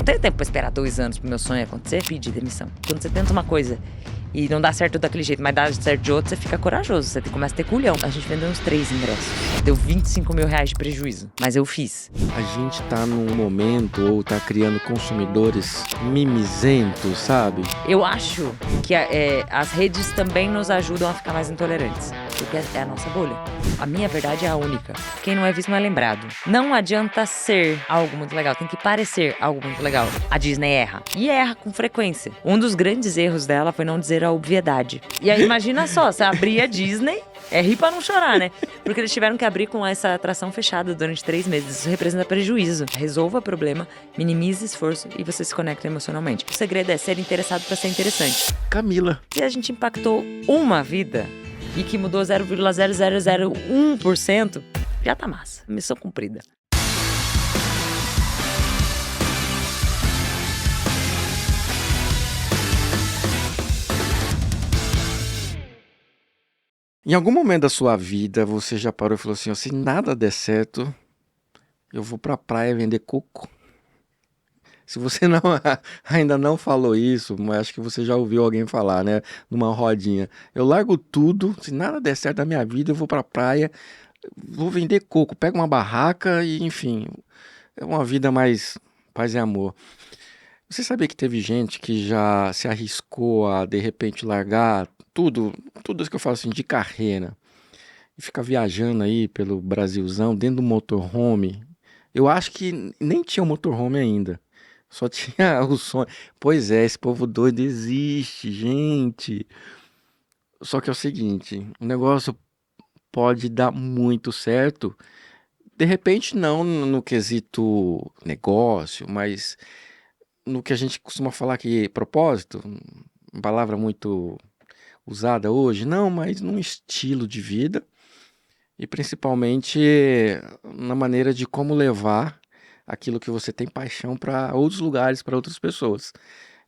não tenho tempo pra esperar 2 anos pro meu sonho acontecer, pedir demissão. Quando você tenta uma coisa e não dá certo daquele jeito, mas dá certo de outro, você fica corajoso, você começa a ter culhão. A gente vendeu uns 3 ingressos. Deu 25 mil reais de prejuízo, mas eu fiz. A gente tá num momento, ou tá criando consumidores mimizentos, sabe? Eu acho que as redes também nos ajudam a ficar mais intolerantes, porque é a nossa bolha. A minha verdade é a única. Quem não é visto não é lembrado. Não adianta ser algo muito legal, tem que parecer algo muito legal. A Disney erra. E erra com frequência. Um dos grandes erros dela foi não dizer a obviedade. E aí imagina só, você abrir a Disney, é rir pra não chorar, né? Porque eles tiveram que abrir com essa atração fechada durante 3 meses. Isso representa prejuízo. Resolva o problema, minimize esforço e você se conecta emocionalmente. O segredo é ser interessado pra ser interessante. Camila. Se a gente impactou uma vida e que mudou 0,0001%, já tá massa. Missão cumprida. Em algum momento da sua vida, você já parou e falou assim, ó, se nada der certo, eu vou pra praia vender coco? Se você não, ainda não falou isso, mas acho que você já ouviu alguém falar, né? Numa rodinha. Eu largo tudo, se nada der certo na minha vida, eu vou pra praia, vou vender coco, pego uma barraca e, enfim, é uma vida mais paz e amor. Você sabia que teve gente que já se arriscou a, de repente, largar tudo isso que eu falo assim, de carreira, e ficar viajando aí pelo Brasilzão, dentro do motorhome? Eu acho que nem tinha motorhome ainda. Só tinha o sonho. Pois é, esse povo doido existe, gente. Só que é o seguinte, o negócio pode dar muito certo. De repente, não no quesito negócio, mas no que a gente costuma falar que propósito, uma palavra muito usada hoje, não, mas num estilo de vida e principalmente na maneira de como levar aquilo que você tem paixão para outros lugares, para outras pessoas.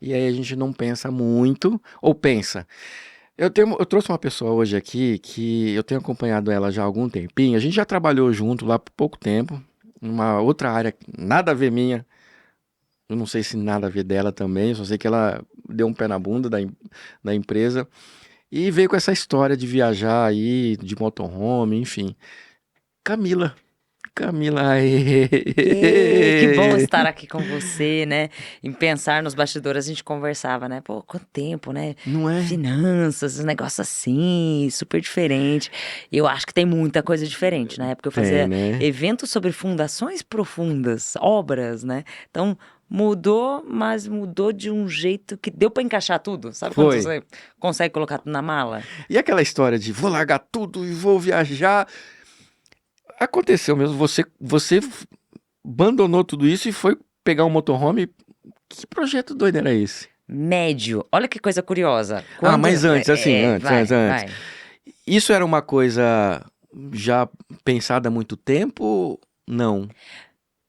E aí a gente não pensa muito, ou pensa. Eu trouxe uma pessoa hoje aqui que eu tenho acompanhado ela já há algum tempinho. A gente já trabalhou junto lá por pouco tempo, numa outra área, nada a ver minha. Eu não sei se nada a ver dela também, só sei que ela deu um pé na bunda da empresa e veio com essa história de viajar aí, de motorhome, enfim. Camila. Camila, aê. Que bom estar aqui com você, né? Em pensar nos bastidores, a gente conversava, né? Pô, quanto tempo, né? Não é? Finanças, um negócio assim, super diferente. Eu acho que tem muita coisa diferente. Na época eu Tem, fazia né? eventos sobre fundações profundas, obras, né? Então mudou, mas mudou de um jeito que deu pra encaixar tudo. Sabe quando Foi. você consegue colocar tudo na mala? E aquela história de vou largar tudo e vou viajar. Aconteceu mesmo, você abandonou tudo isso e foi pegar um motorhome. Que projeto doido era esse? Médio. Olha que coisa curiosa. Mas antes, assim, antes. Vai. Isso era uma coisa já pensada há muito tempo? Não.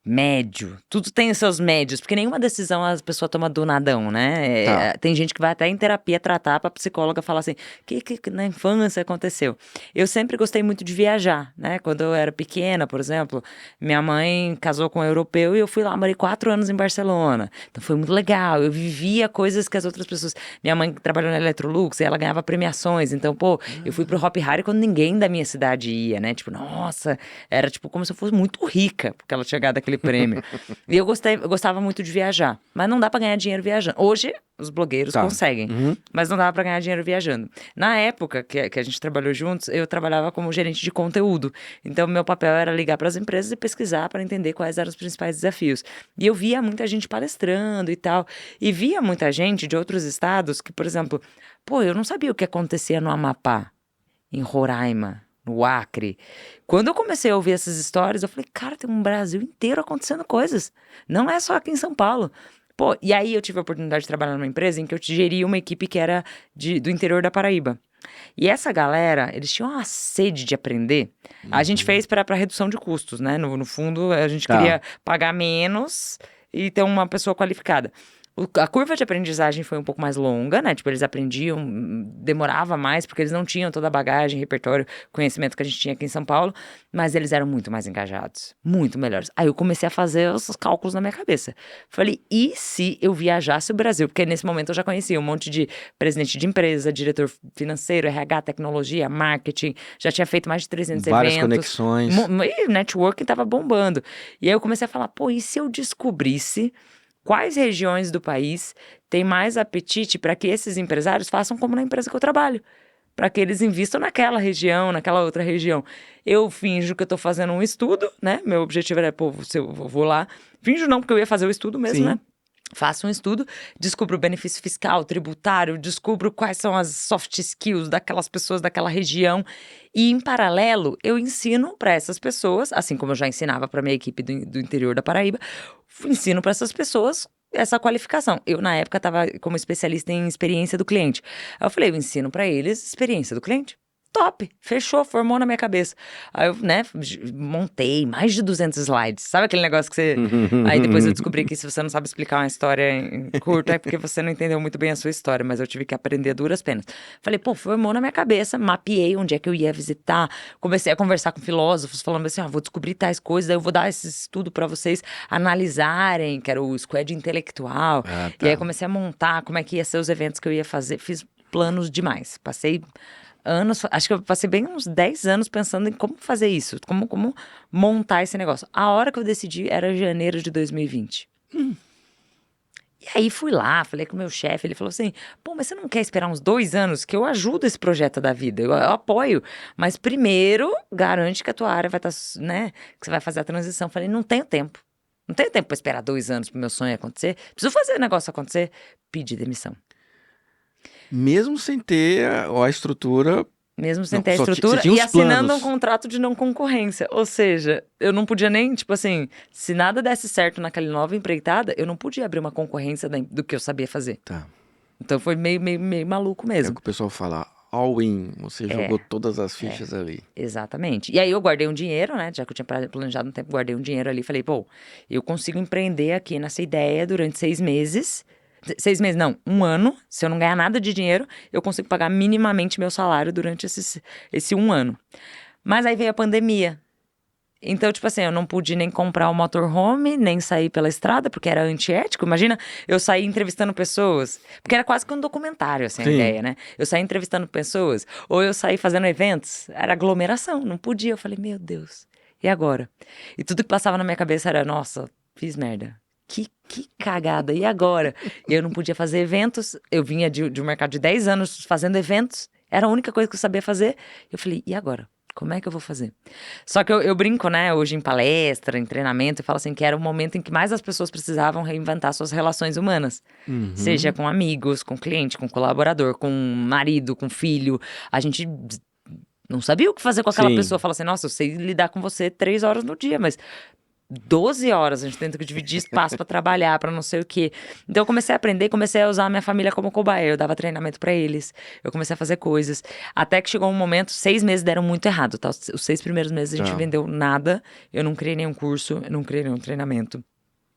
Médio. Tudo tem os seus médios, porque nenhuma decisão a pessoa toma do nadão, né? Tá. Tem gente que vai até em terapia tratar pra psicóloga falar assim, o que na infância aconteceu? Eu sempre gostei muito de viajar, né? Quando eu era pequena, por exemplo, minha mãe casou com um europeu e eu fui lá, morei 4 anos em Barcelona. Então foi muito legal, eu vivia coisas que as outras pessoas... Minha mãe trabalhou na Electrolux e ela ganhava premiações, então, pô, eu fui pro Hop Hari quando ninguém da minha cidade ia, né? Tipo, nossa, era tipo como se eu fosse muito rica, porque ela tinha ganhado aquele prêmio. E eu gostava muito de viajar, mas não dá pra ganhar dinheiro viajando. Hoje, os blogueiros conseguem, mas não dava pra ganhar dinheiro viajando. Na época que a gente trabalhou juntos, eu trabalhava como gerente de conteúdo. Então, meu papel era ligar pras empresas e pesquisar para entender quais eram os principais desafios. E eu via muita gente palestrando e tal. E via muita gente de outros estados que, por exemplo, pô, eu não sabia o que acontecia no Amapá, em Roraima, no Acre. Quando eu comecei a ouvir essas histórias, eu falei, cara, tem um Brasil inteiro acontecendo coisas. Não é só aqui em São Paulo. Pô, e aí eu tive a oportunidade de trabalhar numa empresa em que eu geria uma equipe que era do interior da Paraíba. E essa galera, eles tinham uma sede de aprender. A gente fez para redução de custos, né? No fundo, a gente Tá. queria pagar menos e ter uma pessoa qualificada. A curva de aprendizagem foi um pouco mais longa, né? Tipo, eles aprendiam, demorava mais, porque eles não tinham toda a bagagem, repertório, conhecimento que a gente tinha aqui em São Paulo, mas eles eram muito mais engajados, muito melhores. Aí eu comecei a fazer os cálculos na minha cabeça. Falei, e se eu viajasse o Brasil? Porque nesse momento eu já conhecia um monte de presidente de empresa, diretor financeiro, RH, tecnologia, marketing, já tinha feito mais de 300 Várias eventos. conexões. E networking tava bombando. E aí eu comecei a falar, pô, e se eu descobrisse quais regiões do país têm mais apetite para que esses empresários façam como na empresa que eu trabalho? Para que eles invistam naquela região, naquela outra região. Eu finjo que eu estou fazendo um estudo, né? Meu objetivo era, pô, eu vou lá. Finjo não, porque eu ia fazer o estudo mesmo, Sim. né? Faço um estudo, descubro o benefício fiscal, tributário, descubro quais são as soft skills daquelas pessoas daquela região. E, em paralelo, eu ensino para essas pessoas, assim como eu já ensinava para minha equipe do interior da Paraíba, ensino para essas pessoas essa qualificação. Eu, na época, estava como especialista em experiência do cliente. Aí eu falei, eu ensino para eles experiência do cliente. Top, fechou, formou na minha cabeça. Aí eu, né, montei mais de 200 slides. Sabe aquele negócio que você... Aí depois eu descobri que se você não sabe explicar uma história em curto, é porque você não entendeu muito bem a sua história, mas eu tive que aprender a duras penas. Falei, pô, formou na minha cabeça, mapeei onde é que eu ia visitar, comecei a conversar com filósofos, falando assim, vou descobrir tais coisas, aí eu vou dar esse estudo pra vocês analisarem, que era o squad intelectual. Ah, E aí tá. comecei a montar como é que ia ser os eventos que eu ia fazer, fiz planos demais, passei... anos, acho que eu passei bem uns 10 anos pensando em como fazer isso, como montar esse negócio. A hora que eu decidi era janeiro de 2020. E aí fui lá, falei com o meu chefe, ele falou assim, pô, mas você não quer esperar uns 2 anos que eu ajudo esse projeto da vida, eu apoio, mas primeiro garante que a tua área vai estar, né, que você vai fazer a transição. Eu falei, não tenho tempo. Não tenho tempo para esperar 2 anos pro meu sonho acontecer. Preciso fazer o negócio acontecer. Pedi demissão. Mesmo sem ter a estrutura. Mesmo sem Não, ter a você estrutura tinha e os assinando um planos. contrato de não concorrência. Ou seja, eu não podia nem, tipo assim, se nada desse certo naquela nova empreitada, eu não podia abrir uma concorrência do que eu sabia fazer. Tá. Então foi meio maluco É o mesmo. que o pessoal fala, all in. Você jogou todas as fichas ali. Exatamente. E aí eu guardei um dinheiro, né? Já que eu tinha planejado um tempo, guardei um dinheiro ali. Falei, pô, eu consigo empreender aqui nessa ideia durante 6 meses. 6 meses, não, 1 ano. Se eu não ganhar nada de dinheiro, eu consigo pagar minimamente meu salário durante esse 1 ano. Mas aí veio a pandemia. Então, tipo assim, eu não pude nem comprar o motorhome, nem sair pela estrada, porque era antiético. Imagina, eu saí entrevistando pessoas. Porque era quase que um documentário, assim, a Sim. ideia, né? Eu saí entrevistando pessoas, ou eu saí fazendo eventos. Era aglomeração, não podia. Eu falei, meu Deus, e agora? E tudo que passava na minha cabeça era, nossa, fiz merda. Que cagada, e agora? E eu não podia fazer eventos. Eu vinha de um mercado de 10 anos fazendo eventos. Era a única coisa que eu sabia fazer. Eu falei, e agora? Como é que eu vou fazer? Só que eu brinco, né, hoje em palestra, em treinamento, eu falo assim que era o momento em que mais as pessoas precisavam reinventar suas relações humanas. Seja com amigos, com cliente, com colaborador, com marido, com filho. A gente não sabia o que fazer com aquela Sim. pessoa. Fala assim, nossa, eu sei lidar com você 3 horas no dia, mas 12 horas, a gente tenta dividir espaço pra trabalhar, pra não sei o quê. Então eu comecei a aprender, comecei a usar a minha família como cobaia. Eu dava treinamento pra eles, eu comecei a fazer coisas. Até que chegou um momento, 6 meses deram muito errado, tá? Os 6 primeiros meses a gente Tá. vendeu nada, eu não criei nenhum curso, eu não criei nenhum treinamento.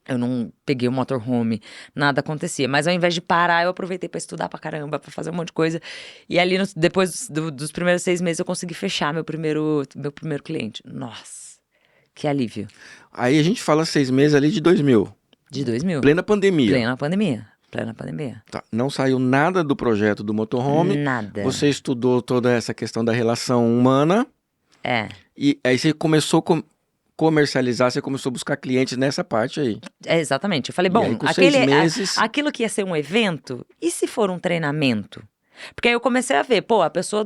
Eu não peguei o motorhome, nada acontecia. Mas ao invés de parar, eu aproveitei pra estudar pra caramba, pra fazer um monte de coisa. E ali, depois dos primeiros 6 meses, eu consegui fechar meu primeiro cliente. Nossa, que alívio. Aí a gente fala 6 meses ali de 2000. De 2000. Plena pandemia. Plena pandemia. Plena pandemia. Tá. Não saiu nada do projeto do motorhome. Nada. Você estudou toda essa questão da relação humana. É. E aí você começou a comercializar, você começou a buscar clientes nessa parte aí. É, exatamente. Eu falei, E bom, aí, com 6 meses... aquilo que ia ser um evento, e se for um treinamento? Porque aí eu comecei a ver, pô, a pessoa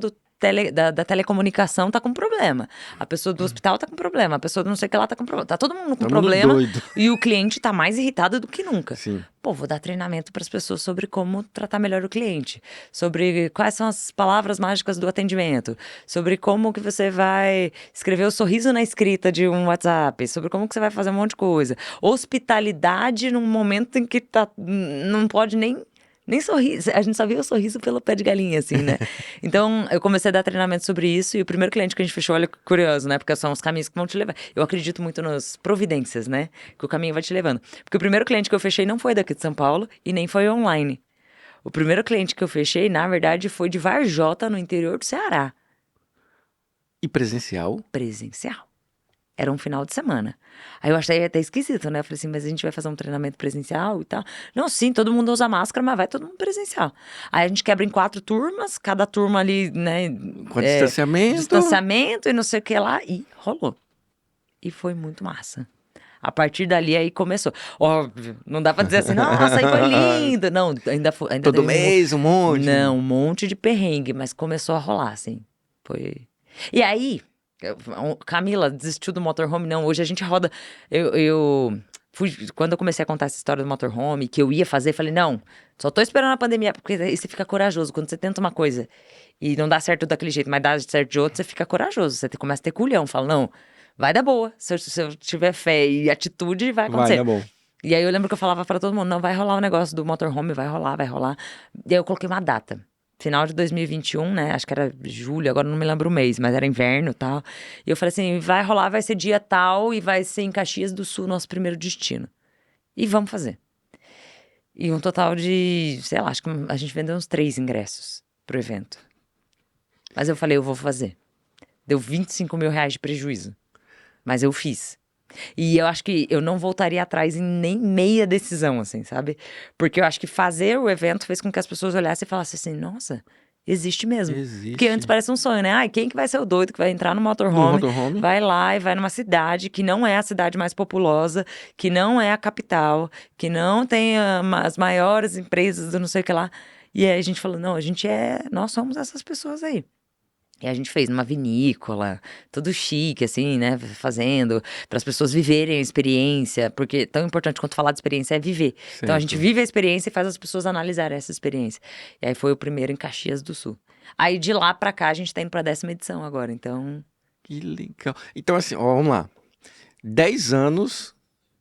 da telecomunicação tá com problema. A pessoa do hospital tá com problema. A pessoa do não sei o que lá tá com problema. Tá todo mundo com Todo mundo problema. doido. E o cliente tá mais irritado do que nunca. Sim. Pô, vou dar treinamento para as pessoas sobre como tratar melhor o cliente. Sobre quais são as palavras mágicas do atendimento. Sobre como que você vai escrever o sorriso na escrita de um WhatsApp. Sobre como que você vai fazer um monte de coisa. Hospitalidade num momento em que não pode nem Nem sorriso, a gente só via o sorriso pelo pé de galinha, assim, né? Então, eu comecei a dar treinamento sobre isso e o primeiro cliente que a gente fechou, olha que curioso, né? Porque são os caminhos que vão te levar. Eu acredito muito nas providências, né? Que o caminho vai te levando. Porque o primeiro cliente que eu fechei não foi daqui de São Paulo e nem foi online. O primeiro cliente que eu fechei, na verdade, foi de Varjota, no interior do Ceará. E presencial? Presencial. Era um final de semana. Aí eu achei até esquisito, né? Eu falei assim, mas a gente vai fazer um treinamento presencial e tal. Não, sim, todo mundo usa máscara, mas vai todo mundo presencial. Aí a gente quebra em 4 turmas, cada turma ali, né? Com distanciamento? Distanciamento e não sei o que lá. E rolou. E foi muito massa. A partir dali, aí começou. Óbvio, não dá pra dizer assim, nossa, aí foi lindo. Não, ainda Todo teve mês, um monte. Não, um monte de perrengue, mas começou a rolar, assim. Foi. E aí, Camila desistiu do motorhome? Não, hoje a gente roda. Eu fui. Quando eu comecei a contar essa história do motorhome, que eu ia fazer, falei, não, só tô esperando a pandemia, porque aí você fica corajoso. Quando você tenta uma coisa e não dá certo daquele jeito, mas dá certo de outro, você fica corajoso. Você começa a ter culhão. Fala, não, vai dar boa. Se eu tiver fé e atitude, vai acontecer. Vai, tá bom. E aí eu lembro que eu falava pra todo mundo, não, vai rolar o negócio do motorhome, vai rolar, vai rolar. E aí eu coloquei uma data. Final de 2021, né? Acho que era julho, agora não me lembro o mês, mas era inverno e tal. E eu falei assim, vai rolar, vai ser dia tal e vai ser em Caxias do Sul, nosso primeiro destino. E vamos fazer. E um total de, sei lá, acho que a gente vendeu uns 3 ingressos pro evento. Mas eu falei, eu vou fazer. Deu 25 mil reais de prejuízo. Mas eu fiz. E eu acho que eu não voltaria atrás em nem meia decisão, assim, sabe? Porque eu acho que fazer o evento fez com que as pessoas olhassem e falassem assim, nossa, existe mesmo. Existe. Porque antes parece um sonho, né? Ai, quem que vai ser o doido que vai entrar no No motorhome, motorhome? vai lá e vai numa cidade que não é a cidade mais populosa, que não é a capital, que não tem as maiores empresas do não sei o que lá. E aí a gente falou, não, nós somos essas pessoas aí. E a gente fez numa vinícola, tudo chique, assim, né? Fazendo, para as pessoas viverem a experiência, porque tão importante quanto falar de experiência é viver. Então a gente Certo. vive a experiência e faz as pessoas analisarem essa experiência. E aí foi o primeiro em Caxias do Sul. Aí de lá pra cá a gente tá indo pra 10ª edição agora, então. Que legal. Então, assim, ó, vamos lá. 10 anos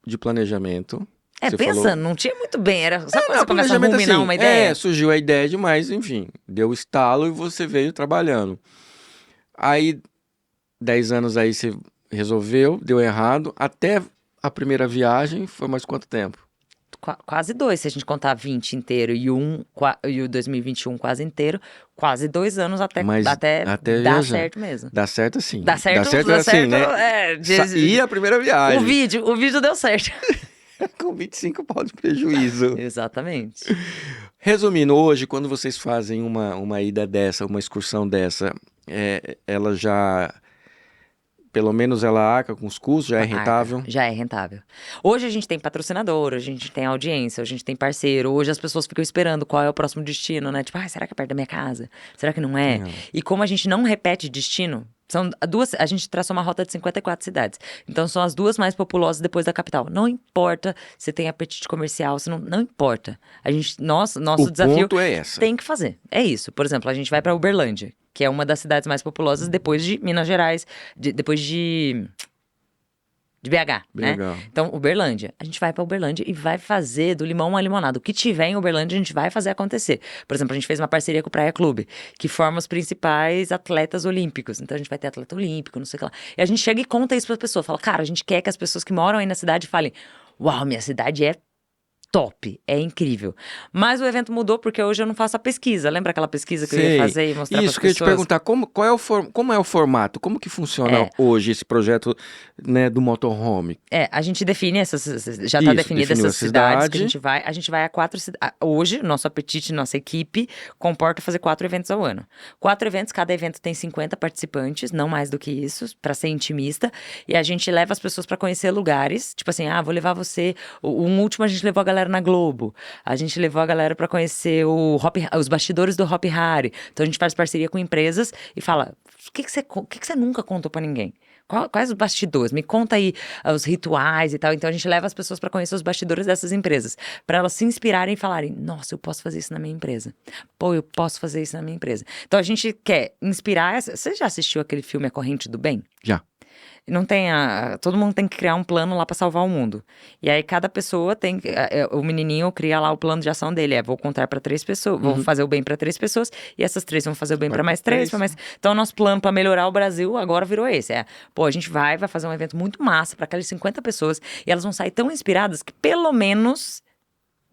de planejamento. Você Pensando, falou... não tinha muito bem, era só quando Não, você começa a planejamento ruminar assim, uma ideia. surgiu a ideia demais, enfim, deu o estalo e você veio trabalhando. Aí, 10 anos aí você resolveu, deu errado, até a primeira viagem foi mais quanto tempo? Quase 2, se a gente contar 20 inteiro e o 2021 quase inteiro, quase 2 anos até Mas até até dar viajar. certo mesmo. Dá certo assim. Dá certo assim, né? E a primeira viagem. O vídeo deu certo. Com 25 pau de prejuízo. Exatamente. Resumindo, hoje, quando vocês fazem uma ida dessa, uma excursão dessa, ela já... Pelo menos ela arca com os custos, já é rentável? Já é rentável. Hoje a gente tem patrocinador, a gente tem audiência, a gente tem parceiro. Hoje as pessoas ficam esperando qual é o próximo destino, né? Tipo, será que é perto da minha casa? Será que não é? Não. E como a gente não repete destino, a gente traçou uma rota de 54 cidades. Então são as 2 mais populosas depois da capital. Não importa se tem apetite comercial, se não importa. Nosso desafio ponto é essa. tem que fazer. É isso. Por exemplo, a gente vai para Uberlândia, que é uma das cidades mais populosas depois de Minas Gerais, depois de BH, né? Então, Uberlândia. A gente vai pra Uberlândia e vai fazer do limão uma limonada. O que tiver em Uberlândia, a gente vai fazer acontecer. Por exemplo, a gente fez uma parceria com o Praia Clube, que forma os principais atletas olímpicos. Então, a gente vai ter atleta olímpico, não sei o que lá. E a gente chega e conta isso pra pessoa. Fala, cara, a gente quer que as pessoas que moram aí na cidade falem, uau, minha cidade é top, é incrível. Mas o evento mudou porque hoje eu não faço a pesquisa. Lembra aquela pesquisa que eu ia fazer e mostrar para as pessoas? Isso, que eu ia te perguntar, como é o formato? Como que funciona hoje esse projeto, né, do motorhome? A gente define já está definida essas cidades que a gente vai a 4 cidades. Hoje, nosso apetite, nossa equipe comporta fazer 4 eventos ao ano. 4 eventos, cada evento tem 50 participantes, não mais do que isso, para ser intimista. E a gente leva as pessoas para conhecer lugares, tipo assim, vou levar você. Um último a gente levou a galera na Globo. A gente levou a galera pra conhecer os bastidores do Hop Hari. Então a gente faz parceria com empresas e fala, o que você nunca contou pra ninguém? Quais os bastidores? Me conta aí os rituais e tal. Então a gente leva as pessoas pra conhecer os bastidores dessas empresas, pra elas se inspirarem e falarem, nossa, eu posso fazer isso na minha empresa. Pô, eu posso fazer isso na minha empresa. Então a gente quer inspirar. Você já assistiu aquele filme A Corrente do Bem? Já. Não tem todo mundo tem que criar um plano lá pra salvar o mundo. E aí cada pessoa tem o menininho cria lá o plano de ação dele, vou contar pra 3 pessoas, vou fazer o bem pra 3 pessoas e essas 3 vão fazer o bem Vai pra mais pra 3, três. Então o nosso plano pra melhorar o Brasil agora virou esse, pô, a gente vai fazer um evento muito massa pra aquelas 50 pessoas e elas vão sair tão inspiradas que pelo menos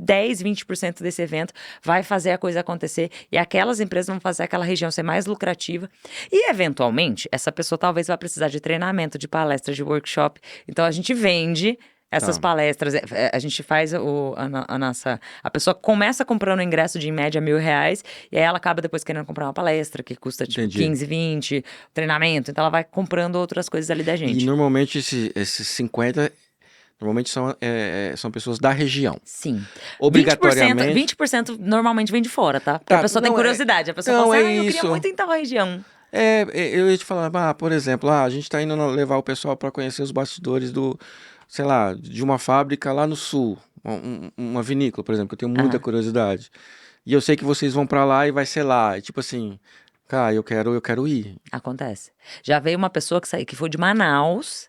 10, 20% desse evento vai fazer a coisa acontecer e aquelas empresas vão fazer aquela região ser mais lucrativa e, eventualmente, essa pessoa talvez vá precisar de treinamento, de palestra, de workshop. Então, a gente vende essas Tá. palestras, a gente faz a nossa... A pessoa começa comprando o ingresso de, em média, R$1.000 e aí ela acaba depois querendo comprar uma palestra que custa, tipo, Entendi. 15, 20, treinamento. Então, ela vai comprando outras coisas ali da E gente. normalmente esses 50 normalmente são pessoas da região. Sim. Obrigatoriamente. 20% normalmente vem de fora, tá? Porque a Tá, pessoa tem não, curiosidade. A pessoa não, fala é assim, eu queria isso. muito ir em tal região. Eu ia te falar, por exemplo, a gente tá indo levar o pessoal para conhecer os bastidores sei lá, de uma fábrica lá no sul, uma vinícola, por exemplo, que eu tenho muita Aham, curiosidade. E eu sei que vocês vão para lá e vai ser lá. E, tipo assim, cara, eu quero ir. acontece. Já veio uma pessoa que foi de Manaus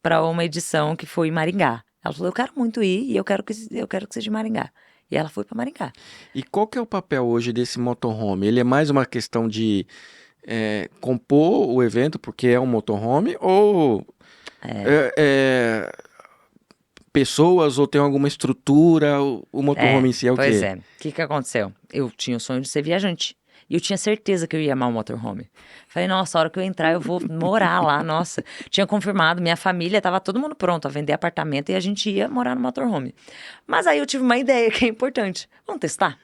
pra uma edição que foi em Maringá. Ela falou, eu quero muito ir e eu quero que seja de Maringá. E ela foi pra Maringá. E qual que é o papel hoje desse motorhome? Ele é mais uma questão de compor o evento porque é um motorhome ou é, é, pessoas ou tem alguma estrutura? O motorhome em si é o Pois quê? é. O que aconteceu? Eu tinha o sonho de ser viajante. E eu tinha certeza que eu ia amar o motorhome. Falei, nossa, a hora que eu entrar, eu vou morar lá, nossa. Tinha confirmado, minha família, tava todo mundo pronto a vender apartamento e a gente ia morar no motorhome. Mas aí eu tive uma ideia que é importante. Vamos testar?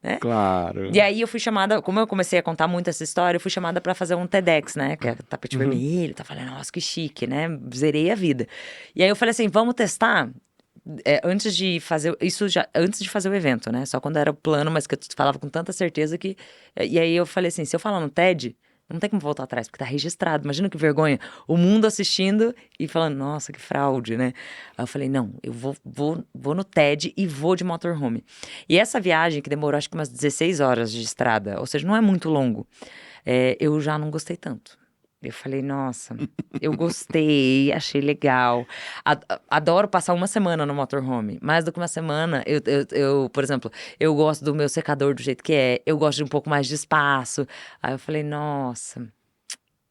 Né? Claro. E aí eu fui chamada, como eu comecei a contar muito essa história, eu fui chamada pra fazer um TEDx, né? Que é tapete vermelho, tá falando, nossa, que chique, né? Zerei a vida. E aí eu falei assim, vamos testar? Antes de fazer isso já antes de fazer o evento, né? Só quando era o plano, mas que eu falava com tanta certeza que e aí eu falei assim, se eu falar no TED, não tem como voltar atrás, porque tá registrado. Imagina que vergonha, o mundo assistindo e falando, nossa, que fraude, né? Aí eu falei, não, eu vou no TED e vou de motorhome. E essa viagem que demorou acho que umas 16 horas de estrada, ou seja, não é muito longo. Eu já não gostei tanto. Eu falei, nossa, eu gostei, achei legal. Adoro passar uma semana no motorhome. Mais do que uma semana, por exemplo, eu gosto do meu secador do jeito que é. Eu gosto de um pouco mais de espaço. Aí eu falei, nossa,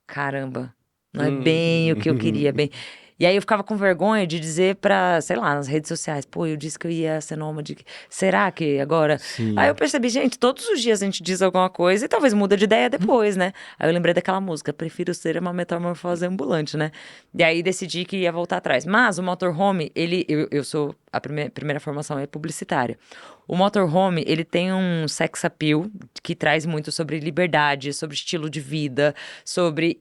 caramba, não é bem o que eu queria, Hum. bem. E aí eu ficava com vergonha de dizer pra, sei lá, nas redes sociais, pô, eu disse que eu ia ser nômade, será que agora? Aí eu Sim. percebi, gente, todos os dias a gente diz alguma coisa e talvez muda de ideia depois, né? Aí eu lembrei daquela música, prefiro ser uma metamorfose ambulante, né? E aí decidi que ia voltar atrás. Mas o motorhome, eu sou, a primeira formação é publicitária. O motorhome, ele tem um sex appeal que traz muito sobre liberdade, sobre estilo de vida,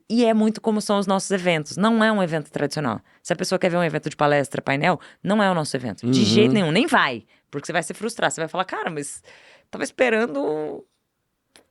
e é muito como são os nossos eventos. Não é um evento tradicional. Se a pessoa quer ver um evento de palestra, painel, não é o nosso evento. De jeito Uhum. nenhum, nem vai. Porque você vai se frustrar. Você vai falar, cara, mas tava esperando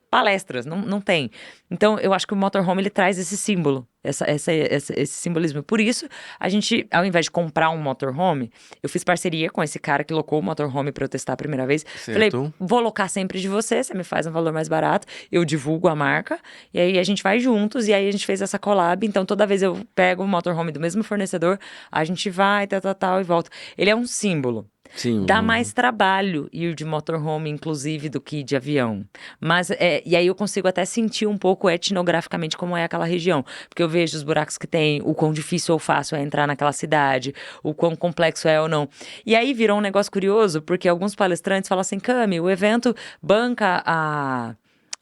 palestras, não tem. Então, eu acho que o motorhome, ele traz esse símbolo, esse simbolismo. Por isso, a gente, ao invés de comprar um motorhome, eu fiz parceria com esse cara que locou o motorhome para eu testar a primeira vez. Falei, Certo. vou locar sempre de você me faz um valor mais barato, eu divulgo a marca, e aí a gente vai juntos, e aí a gente fez essa collab. Então, toda vez eu pego o motorhome do mesmo fornecedor, a gente vai, tal, e volta. Ele é um símbolo. Sim. Dá mais trabalho ir de motorhome, inclusive, do que de avião. Mas, e aí eu consigo até sentir um pouco etnograficamente como é aquela região. Porque eu vejo os buracos que tem, o quão difícil ou fácil é entrar naquela cidade, o quão complexo é ou não. E aí virou um negócio curioso, porque alguns palestrantes falam assim, Cami, o evento banca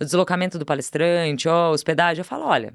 o deslocamento do palestrante, ou hospedagem. Eu falo, olha,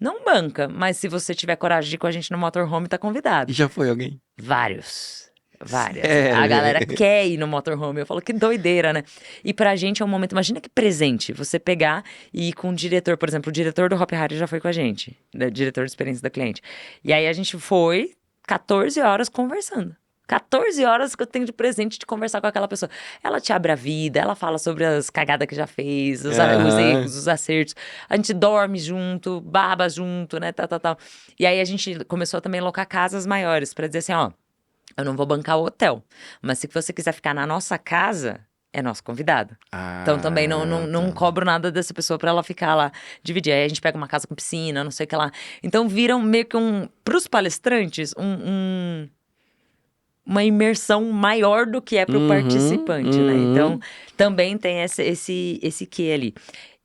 não banca, mas se você tiver coragem de ir com a gente no motorhome, tá E convidado. já foi alguém? Vários. Várias. A Sério. galera quer ir no motorhome. Eu falo, que doideira, né? E pra gente é um momento, imagina que presente, você pegar e ir com o diretor, por exemplo, o diretor do Hop Hari já foi com a gente, né? Diretor de experiência do cliente. E aí a gente foi 14 horas conversando. 14 horas que eu tenho de presente de conversar com aquela pessoa. Ela te abre a vida, ela fala sobre as cagadas que já fez, os Aham. erros, os acertos. A gente dorme junto, baba junto, né? Tal. E aí a gente começou também a alocar casas maiores, pra dizer assim, ó. Eu não vou bancar o hotel. Mas se você quiser ficar na nossa casa, é nosso convidado. Ah, Então também não tá. cobro nada dessa pessoa pra ela ficar lá, dividir. Aí a gente pega uma casa com piscina, não sei o que lá. Então viram meio que pros palestrantes, uma imersão maior do que é pro Uhum, participante, né? Então uhum. também tem esse quê ali.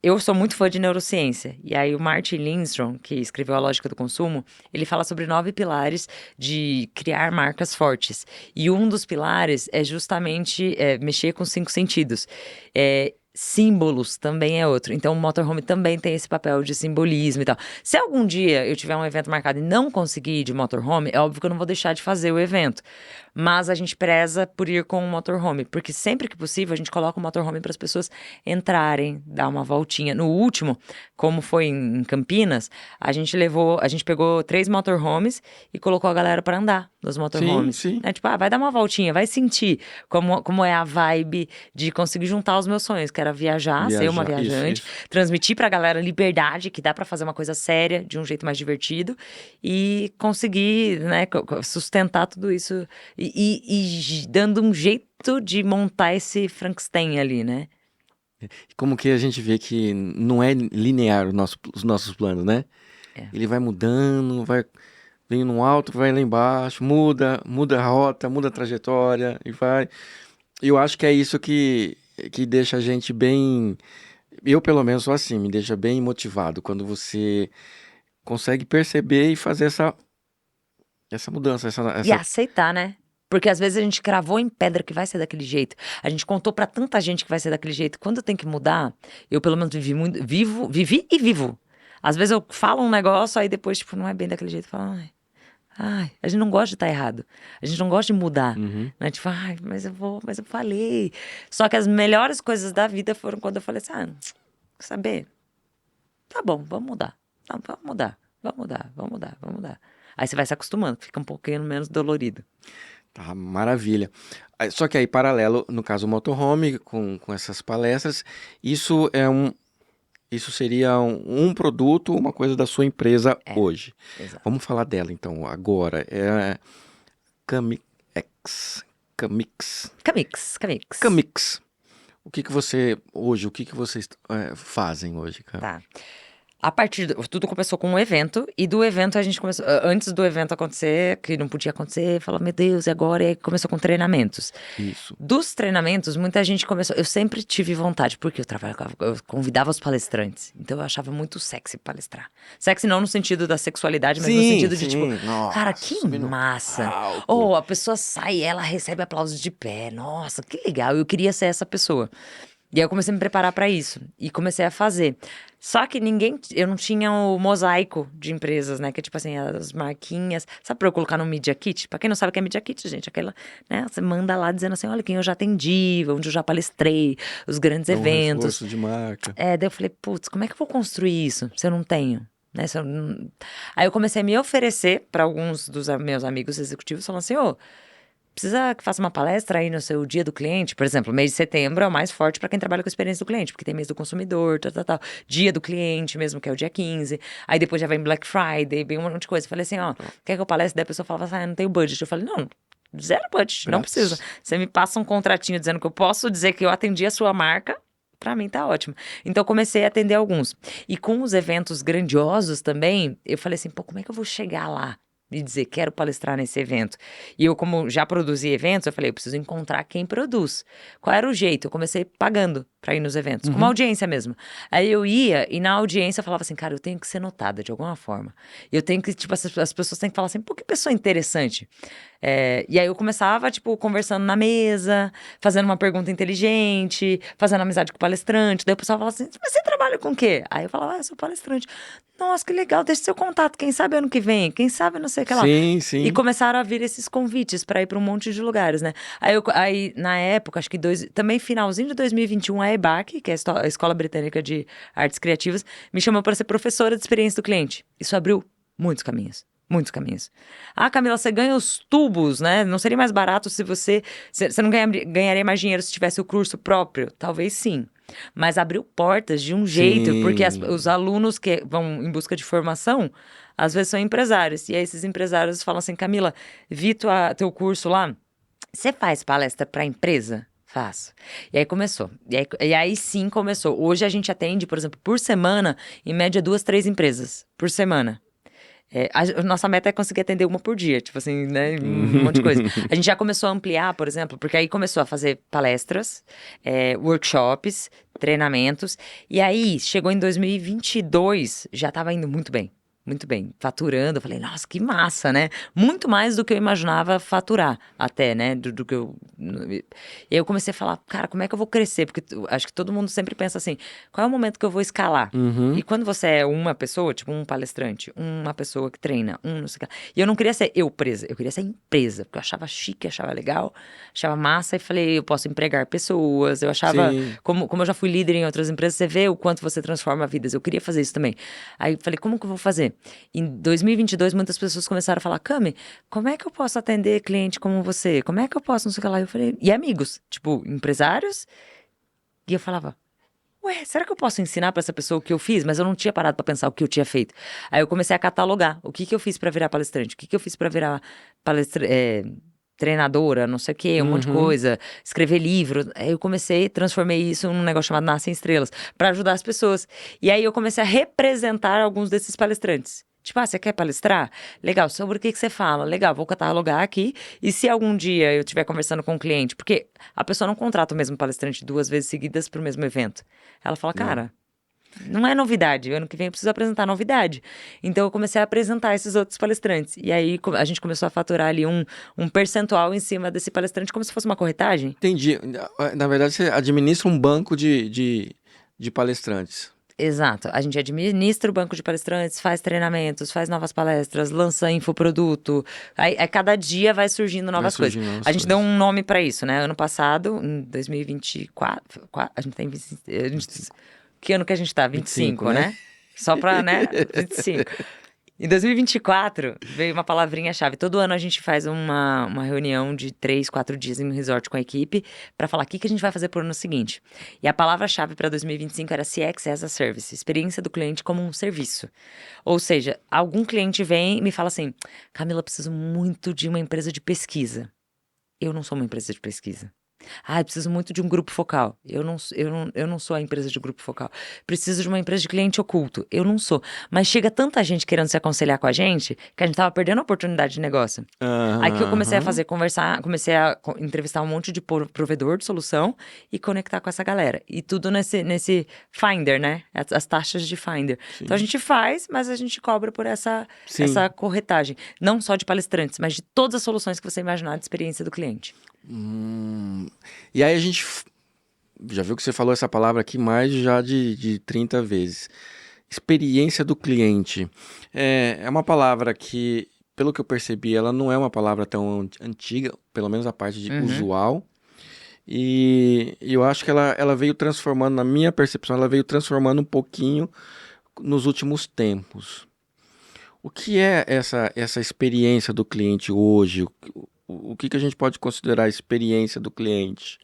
Eu sou muito fã de neurociência. E aí o Martin Lindstrom, que escreveu A Lógica do Consumo, ele fala sobre 9 pilares de criar marcas fortes. E um dos pilares é justamente mexer com os 5 sentidos. Símbolos também é outro. Então o motorhome também tem esse papel de simbolismo e tal. Se algum dia eu tiver um evento marcado e não conseguir ir de motorhome, é óbvio que eu não vou deixar de fazer o evento. Mas a gente preza por ir com o motorhome, porque sempre que possível a gente coloca o motorhome para as pessoas entrarem, dar uma voltinha. No último, como foi em Campinas, a gente pegou 3 motorhomes e colocou a galera para andar nos Sim, motorhomes. sim. Tipo, vai dar uma voltinha, vai sentir como é a vibe de conseguir juntar os meus sonhos, que era viajar, ser uma Viajar. Isso, viajante, isso. transmitir pra galera liberdade, que dá pra fazer uma coisa séria de um jeito mais divertido e conseguir, né, sustentar tudo isso e dando um jeito de montar esse Frankenstein ali, né? Como que a gente vê que não é linear os nossos planos, né? É. Ele vai mudando, vem no alto, vai lá embaixo, muda a rota, muda a trajetória e vai. Eu acho que é isso que deixa a gente bem. Eu, pelo menos, sou assim, me deixa bem motivado quando você consegue perceber e fazer essa mudança, E aceitar, né? Porque às vezes a gente cravou em pedra que vai ser daquele jeito. A gente contou pra tanta gente que vai ser daquele jeito. Quando tem que mudar, eu pelo menos vivi e vivo. Às vezes eu falo um negócio, aí depois, tipo, não é bem daquele jeito. Eu falo, ai, a gente não gosta de estar errado. A gente não gosta de mudar. Uhum. Né? Tipo, mas eu falei. Só que as melhores coisas da vida foram quando eu falei assim, quer saber? Tá bom, vamos mudar. Não, vamos mudar, vamos mudar, vamos mudar, vamos mudar. Aí você vai se acostumando, fica um pouquinho menos dolorido. Tá, maravilha. Só que aí, paralelo, no caso, o motorhome, com essas palestras, isso isso seria um produto, uma coisa da sua empresa É, hoje. exato. Vamos falar dela, então, agora. É Camix. Camix. Camix. Camix. O que que vocês fazem hoje, cara? Tá. A partir tudo começou com um evento, e do evento a gente começou. Antes do evento acontecer, que não podia acontecer, falou, meu Deus, e agora? E aí começou com treinamentos. Isso. Dos treinamentos, muita gente começou. Eu sempre tive vontade, porque eu convidava os palestrantes. Então eu achava muito sexy palestrar. Sexy não no sentido da sexualidade, mas no Sim, sentido de tipo, nossa, cara, que subir no massa. palco. Ou a pessoa sai e ela recebe aplausos de pé. Nossa, que legal. Eu queria ser essa pessoa. E aí eu comecei a me preparar pra isso e comecei a fazer. Só que eu não tinha o mosaico de empresas, né? Que é tipo assim, as marquinhas. Sabe pra eu colocar no Media Kit? Pra quem não sabe o que é Media Kit, gente, aquela, né? Você manda lá dizendo assim, olha quem eu já atendi, onde eu já palestrei, os grandes É um eventos. reforço de marca. Daí eu falei, putz, como é que eu vou construir isso se eu não tenho? Né? Aí eu comecei a me oferecer pra alguns dos meus amigos executivos, falando assim, precisa que faça uma palestra aí no seu dia do cliente? Por exemplo, mês de setembro é o mais forte para quem trabalha com a experiência do cliente, porque tem mês do consumidor, tal. Dia do cliente mesmo, que é o dia 15. Aí depois já vem Black Friday, vem um monte de coisa. Eu falei assim, quer que eu palestre? Daí a pessoa falava assim, não tenho budget. Eu falei, não, zero budget, não Grátis. precisa. Você me passa um contratinho dizendo que eu posso dizer que eu atendi a sua marca, pra mim tá ótimo. Então eu comecei a atender alguns. E com os eventos grandiosos também, eu falei assim, como é que eu vou chegar lá? E dizer, quero palestrar nesse evento. E eu, como já produzi eventos, eu falei, eu preciso encontrar quem produz. Qual era o jeito? Eu comecei pagando pra ir nos eventos, com uma audiência mesmo. Aí eu ia e na audiência eu falava assim, cara, eu tenho que ser notada de alguma forma. Eu tenho que, tipo, as pessoas têm que falar assim, pô, que pessoa interessante. E aí eu começava, tipo, conversando na mesa, fazendo uma pergunta inteligente, fazendo amizade com o palestrante. Daí o pessoal falava assim, mas você trabalha com o quê? Aí eu falava, eu sou palestrante. Nossa, que legal, deixa seu contato, quem sabe ano que vem, quem sabe não sei o que lá. Sim, E sim. começaram a vir esses convites pra ir pra um monte de lugares, né? Aí na época, acho que também finalzinho de 2021, a EBAC, que é a Escola Britânica de Artes Criativas, me chamou para ser professora de experiência do cliente. Isso abriu muitos caminhos. Muitos caminhos. Camila, você ganha os tubos, né? Não seria mais barato se você não ganharia mais dinheiro se tivesse o curso próprio? Talvez sim. Mas abriu portas de um jeito, porque Sim. os alunos que vão em busca de formação, às vezes são empresários. E aí esses empresários falam assim, Camila, vi teu curso lá, você faz palestra para empresa? Faço. E aí começou. E aí sim começou. Hoje a gente atende, por exemplo, por semana, em média 2, 3 empresas por semana. A nossa meta é conseguir atender uma por dia, tipo assim, né? Um monte de coisa. A gente já começou a ampliar, por exemplo, porque aí começou a fazer palestras, workshops, treinamentos. E aí chegou em 2022, já estava indo muito bem. Muito bem, faturando, eu falei, nossa, que massa, né? Muito mais do que eu imaginava faturar, até, né? Do que eu. E aí eu comecei a falar, cara, como é que eu vou crescer? Porque acho que todo mundo sempre pensa assim, qual é o momento que eu vou escalar? Uhum. E quando você é uma pessoa, tipo um palestrante, uma pessoa que treina, não sei o que lá. E eu não queria ser eu presa, eu queria ser empresa, porque eu achava chique, achava legal, achava massa, e falei, eu posso empregar pessoas, eu achava, Sim. como eu já fui líder em outras empresas, você vê o quanto você transforma vidas, eu queria fazer isso também. Aí eu falei, como que eu vou fazer? Em 2022, muitas pessoas começaram a falar, Cami, como é que eu posso atender cliente como você? Como é que eu posso, não sei o que lá? Eu falei, e amigos, tipo, empresários? E eu falava, ué, será que eu posso ensinar pra essa pessoa o que eu fiz? Mas eu não tinha parado pra pensar o que eu tinha feito. Aí eu comecei a catalogar o que eu fiz pra virar palestrante, o que eu fiz pra virar treinadora, não sei o quê, um monte de Uhum. coisa, escrever livro. Aí eu comecei, transformei isso num negócio chamado Nascem Estrelas, pra ajudar as pessoas. E aí eu comecei a representar alguns desses palestrantes. Tipo, você quer palestrar? Legal, sobre o que você fala? Legal, vou catalogar aqui. E se algum dia eu estiver conversando com um cliente, porque a pessoa não contrata o mesmo palestrante 2 vezes seguidas pro mesmo evento. Ela fala, Não. cara, não é novidade. Ano que vem eu preciso apresentar novidade. Então eu comecei a apresentar esses outros palestrantes. E aí a gente começou a faturar ali um percentual em cima desse palestrante, como se fosse uma corretagem. Entendi. Na verdade, você administra um banco de palestrantes. Exato. A gente administra o banco de palestrantes, faz treinamentos, faz novas palestras, lança infoproduto. Aí cada dia vai surgindo Vai novas coisas. surgindo novas A gente deu coisas. um nome pra isso, né? Ano passado, em 2024, a gente tem que ano que a gente tá? 25, 25, né? né? Só pra, né? 25. Em 2024, veio uma palavrinha-chave. Todo ano a gente faz uma reunião de 3, 4 dias em um resort com a equipe para falar o que a gente vai fazer pro ano seguinte. E a palavra-chave para 2025 era CX as a Service, experiência do cliente como um serviço. Ou seja, algum cliente vem e me fala assim, Camila, preciso muito de uma empresa de pesquisa. Eu não sou uma empresa de pesquisa. Ah, eu preciso muito de um grupo focal. Eu não sou a empresa de grupo focal. Preciso de uma empresa de cliente oculto. Eu não sou. Mas chega tanta gente querendo se aconselhar com a gente que a gente tava perdendo a oportunidade de negócio. Aí que eu comecei a Aham. fazer, conversar, comecei a entrevistar um monte de provedor de solução e conectar com essa galera. E tudo nesse Finder, né? As taxas de Finder. Então a Sim. gente faz, mas a gente cobra por essa Sim. corretagem. Não só de palestrantes, mas de todas as soluções que você imaginar de experiência do cliente. E aí a gente já viu que você falou essa palavra aqui mais já de 30 vezes. Experiência do cliente. É uma palavra que, pelo que eu percebi, ela não é uma palavra tão antiga, pelo menos a parte de Uhum. usual. E eu acho que ela veio transformando, na minha percepção, ela veio transformando um pouquinho nos últimos tempos. O que é essa experiência do cliente hoje? O que a gente pode considerar a experiência do cliente?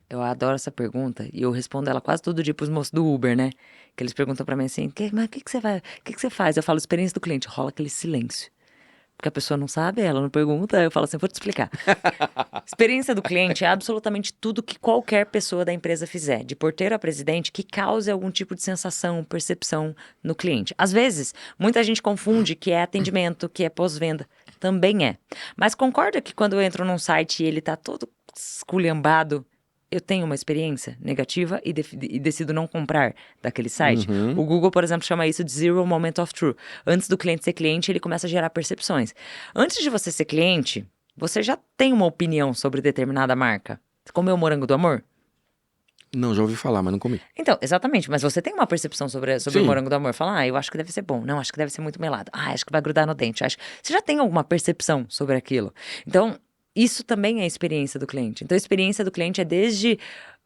Eu adoro essa pergunta e eu respondo ela quase todo dia pros moços do Uber, né? Que eles perguntam pra mim assim, mas o que você vai, o que você faz? Eu falo, experiência do cliente, rola aquele silêncio. Porque a pessoa não sabe, ela não pergunta, eu falo assim, vou te explicar. Experiência do cliente é absolutamente tudo que qualquer pessoa da empresa fizer, de porteiro a presidente, que cause algum tipo de sensação, percepção no cliente. Às vezes, muita gente confunde que é atendimento, que é pós-venda. Também é. Mas concorda que quando eu entro num site e ele tá todo esculhambado, eu tenho uma experiência negativa e decido não comprar daquele site? Uhum. O Google, por exemplo, chama isso de Zero Moment of Truth. Antes do cliente ser cliente, ele começa a gerar percepções. Antes de você ser cliente, você já tem uma opinião sobre determinada marca. Você comeu o morango do amor? Não, já ouvi falar, mas não comi. Então, exatamente, mas você tem uma percepção sobre o Sim. morango do amor. Fala, eu acho que deve ser bom. Não, acho que deve ser muito melado. Acho que vai grudar no dente. Você já tem alguma percepção sobre aquilo. Então, isso também é a experiência do cliente. Então, a experiência do cliente é desde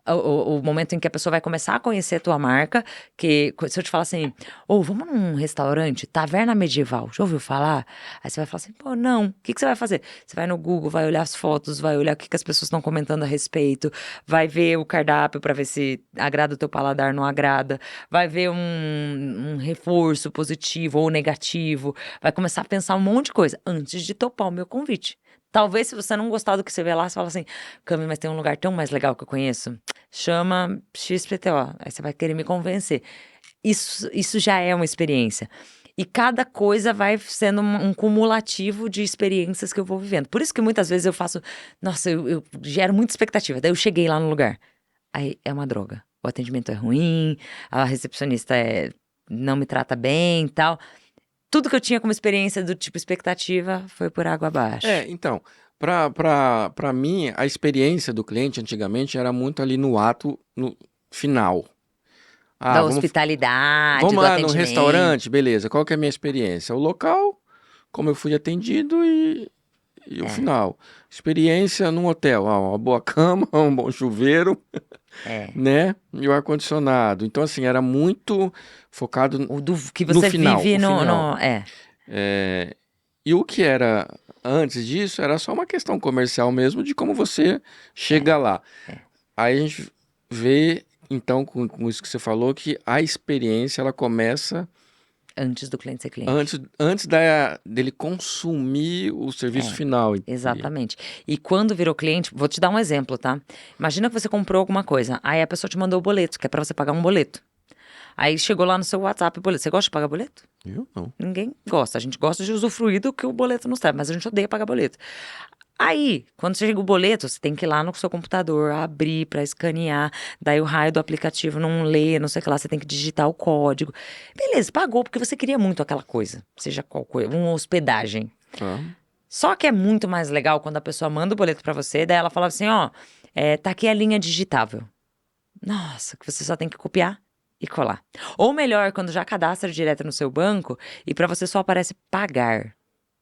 o momento em que a pessoa vai começar a conhecer a tua marca, que se eu te falar assim, vamos num restaurante, Taverna Medieval, já ouviu falar? Aí você vai falar assim, pô, não. O que você vai fazer? Você vai no Google, vai olhar as fotos, vai olhar o que as pessoas estão comentando a respeito, vai ver o cardápio para ver se agrada o teu paladar, não agrada, vai ver um reforço positivo ou negativo, vai começar a pensar um monte de coisa antes de topar o meu convite. Talvez se você não gostar do que você vê lá, você fala assim, Cami, mas tem um lugar tão mais legal que eu conheço. Chama XPTO. Aí você vai querer me convencer. Isso já é uma experiência. E cada coisa vai sendo um cumulativo de experiências que eu vou vivendo. Por isso que muitas vezes eu faço... Nossa, eu gero muita expectativa. Daí eu cheguei lá no lugar. Aí é uma droga. O atendimento é ruim, a recepcionista não me trata bem e tal. Tudo que eu tinha como experiência do tipo expectativa foi por água abaixo. Então, para mim, a experiência do cliente antigamente era muito ali no ato, no final. Da Vamos hospitalidade, do lá no atendimento. restaurante, beleza. Qual que é a minha experiência? O local, como eu fui atendido e o final. Experiência num hotel, uma boa cama, um bom chuveiro, né? E o ar-condicionado. Então, assim, era muito focado Que no você final. vive o final. É. E o que era antes disso era só uma questão comercial mesmo de como você chega lá. Aí a gente vê, então, com isso que você falou, que a experiência ela começa Antes do cliente ser cliente. antes dele consumir o serviço final. Exatamente. E quando virou cliente, vou te dar um exemplo, tá? Imagina que você comprou alguma coisa, aí a pessoa te mandou o boleto, que é pra você pagar um boleto. Aí chegou lá no seu WhatsApp o boleto. Você gosta de pagar boleto? Eu não. Ninguém gosta. A gente gosta de usufruir do que o boleto nos traz, mas a gente odeia pagar boleto. Aí, quando chega o boleto, você tem que ir lá no seu computador, abrir pra escanear, daí o raio do aplicativo não lê, não sei o que lá, você tem que digitar o código. Beleza, pagou porque você queria muito aquela coisa, seja qual coisa, uma hospedagem. Só que é muito mais legal quando a pessoa manda o boleto pra você, daí ela fala assim, ó, tá aqui a linha digitável. Nossa, que você só tem que copiar e colar. Ou melhor, quando já cadastra direto no seu banco e pra você só aparece pagar.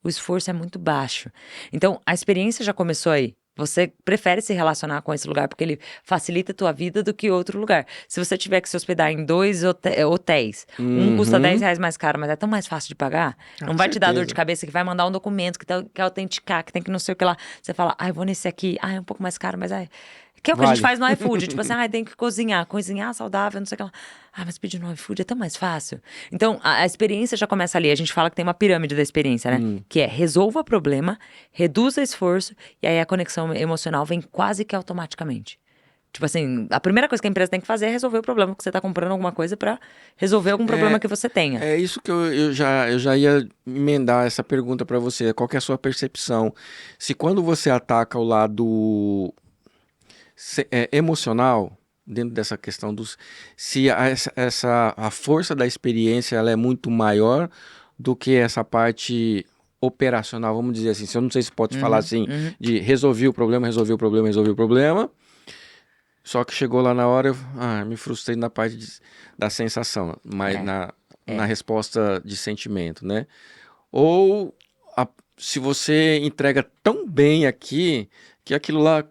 O esforço é muito baixo. Então, a experiência já começou aí. Você prefere se relacionar com esse lugar porque ele facilita a tua vida do que outro lugar. Se você tiver que se hospedar em 2 hotéis, um custa R$10 mais caro, mas é tão mais fácil de pagar, não vai te dar dor de cabeça que vai mandar um documento que quer autenticar, que tem que não sei o que lá. Você fala, eu vou nesse aqui, é um pouco mais caro, mas que é o que a gente faz no iFood. Tipo assim, tem que cozinhar saudável, não sei o que lá. Mas pedir no iFood é tão mais fácil. Então, a experiência já começa ali. A gente fala que tem uma pirâmide da experiência, né? Que é resolva o problema, reduza esforço, e aí a conexão emocional vem quase que automaticamente. Tipo assim, a primeira coisa que a empresa tem que fazer é resolver o problema, porque você tá comprando alguma coisa pra resolver algum problema que você tenha. É isso que eu já ia emendar essa pergunta pra você. Qual que é a sua percepção? Se quando você ataca o lado emocional, dentro dessa questão se a força da experiência ela é muito maior do que essa parte operacional, vamos dizer assim. Eu não sei se pode falar assim, de resolver o problema, só que chegou lá na hora, eu me frustrei na parte da sensação, mas na resposta de sentimento, né? Ou se você entrega tão bem aqui, que aquilo lá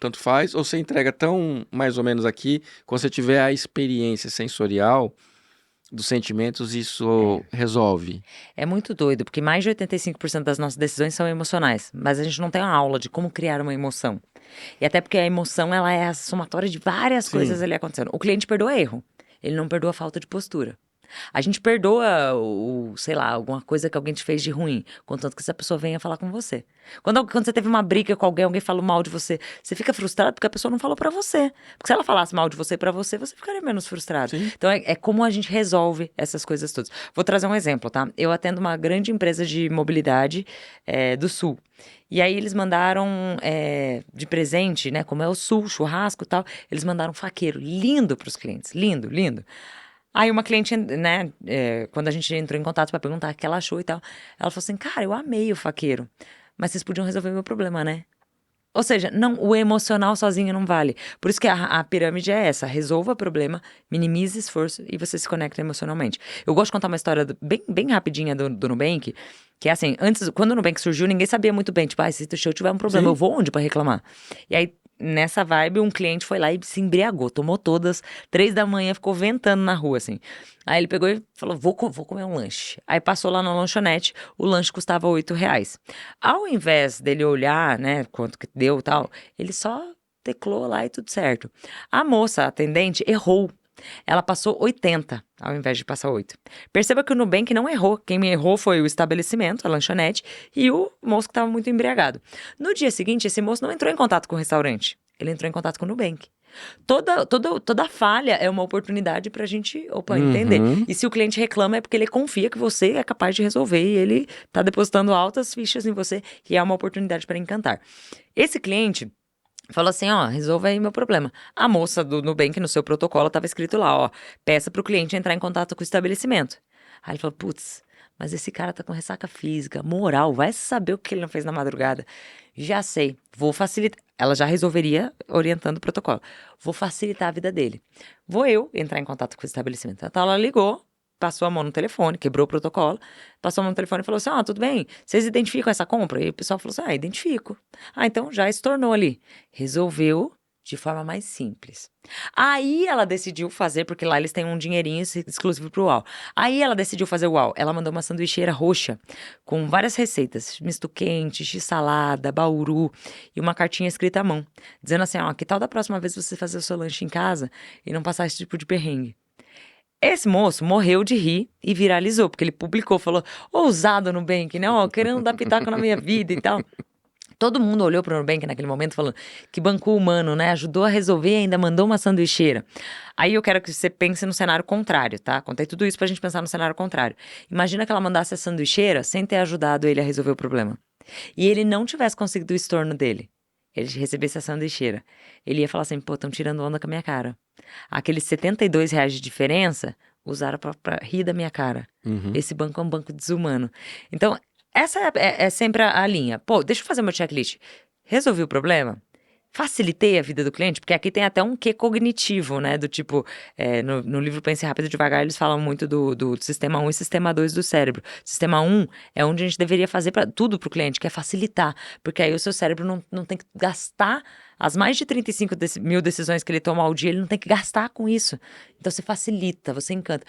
tanto faz, ou você entrega tão mais ou menos aqui, quando você tiver a experiência sensorial dos sentimentos, isso resolve. É muito doido, porque mais de 85% das nossas decisões são emocionais, mas a gente não tem uma aula de como criar uma emoção. E até porque a emoção, ela é a somatória de várias coisas ali acontecendo. O cliente perdoa erro, ele não perdoa falta de postura. A gente perdoa sei lá, alguma coisa que alguém te fez de ruim, contanto que essa pessoa venha falar com você. Quando você teve uma briga com alguém falou mal de você, você fica frustrado porque a pessoa não falou pra você. Porque se ela falasse mal de você pra você, você ficaria menos frustrado. Sim. Então é como a gente resolve essas coisas todas. Vou trazer um exemplo, tá? Eu atendo uma grande empresa de mobilidade do Sul. E aí eles mandaram de presente, né? Como é o Sul, churrasco e tal, eles mandaram um faqueiro lindo pros clientes. Lindo, lindo. Aí uma cliente, né, quando a gente entrou em contato pra perguntar o que ela achou e tal, ela falou assim, cara, eu amei o faqueiro, mas vocês podiam resolver o meu problema, né? Ou seja, não, o emocional sozinho não vale. Por isso que a pirâmide é essa, resolva o problema, minimize esforço e você se conecta emocionalmente. Eu gosto de contar uma história bem rapidinha do Nubank, que é assim, quando o Nubank surgiu, ninguém sabia muito bem, tipo, se eu tiver um problema, eu vou onde pra reclamar? E aí, nessa vibe, um cliente foi lá e se embriagou, tomou todas, 3 da manhã, ficou ventando na rua, assim. Aí ele pegou e falou, vou comer um lanche. Aí passou lá na lanchonete, o lanche custava R$8. Ao invés dele olhar, né, quanto que deu e tal, ele só teclou lá e tudo certo. A moça, a atendente, errou. Ela passou 80, ao invés de passar 8. Perceba que o Nubank não errou. Quem me errou foi o estabelecimento, a lanchonete, e o moço que estava muito embriagado. No dia seguinte, esse moço não entrou em contato com o restaurante. Ele entrou em contato com o Nubank. Toda falha é uma oportunidade pra gente, entender. Uhum. E se o cliente reclama é porque ele confia que você é capaz de resolver e ele tá depositando altas fichas em você e é uma oportunidade para encantar. Esse cliente falou assim, ó, resolva aí meu problema. A moça do Nubank, no seu protocolo, estava escrito lá, ó, peça pro cliente entrar em contato com o estabelecimento. Aí ele falou, putz, mas esse cara tá com ressaca física, moral, vai saber o que ele não fez na madrugada. Já sei, vou facilitar. Ela já resolveria orientando o protocolo. Vou facilitar a vida dele. Vou eu entrar em contato com o estabelecimento. Então ela ligou, passou a mão no telefone, quebrou o protocolo, passou a mão no telefone e falou assim, tudo bem, vocês identificam essa compra? E o pessoal falou assim, identifico. Então já estornou ali. Resolveu de forma mais simples. Aí ela decidiu fazer, porque lá eles têm um dinheirinho exclusivo pro UAU. Aí ela decidiu fazer o UAU. Ela mandou uma sanduicheira roxa com várias receitas, misto quente, x-salada, bauru e uma cartinha escrita à mão, dizendo assim, que tal da próxima vez você fazer o seu lanche em casa e não passar esse tipo de perrengue? Esse moço morreu de rir e viralizou, porque ele publicou, falou, ousado Nubank, né? Querendo dar pitaco na minha vida e tal. Todo mundo olhou pro Nubank naquele momento falando que banco humano, né? Ajudou a resolver e ainda mandou uma sanduicheira. Aí eu quero que você pense no cenário contrário, tá? Contei tudo isso pra gente pensar no cenário contrário. Imagina que ela mandasse a sanduicheira sem ter ajudado ele a resolver o problema. E ele não tivesse conseguido o estorno dele. Ele recebesse a sanduicheira. Ele ia falar assim, pô, estão tirando onda com a minha cara. Aqueles R$ 72 de diferença, usaram pra rir da minha cara. Uhum. Esse banco é um banco desumano. Então, essa é sempre a linha. Pô, deixa eu fazer meu checklist. Resolvi o problema? Facilitei a vida do cliente? Porque aqui tem até um quê cognitivo, né? Do tipo, no livro Pense Rápido e Devagar, eles falam muito do sistema 1 e sistema 2 do cérebro. Sistema 1 é onde a gente deveria fazer tudo pro cliente, que é facilitar. Porque aí o seu cérebro não tem que gastar as mais de 35 mil decisões que ele toma ao dia, ele não tem que gastar com isso. Então você facilita, você encanta.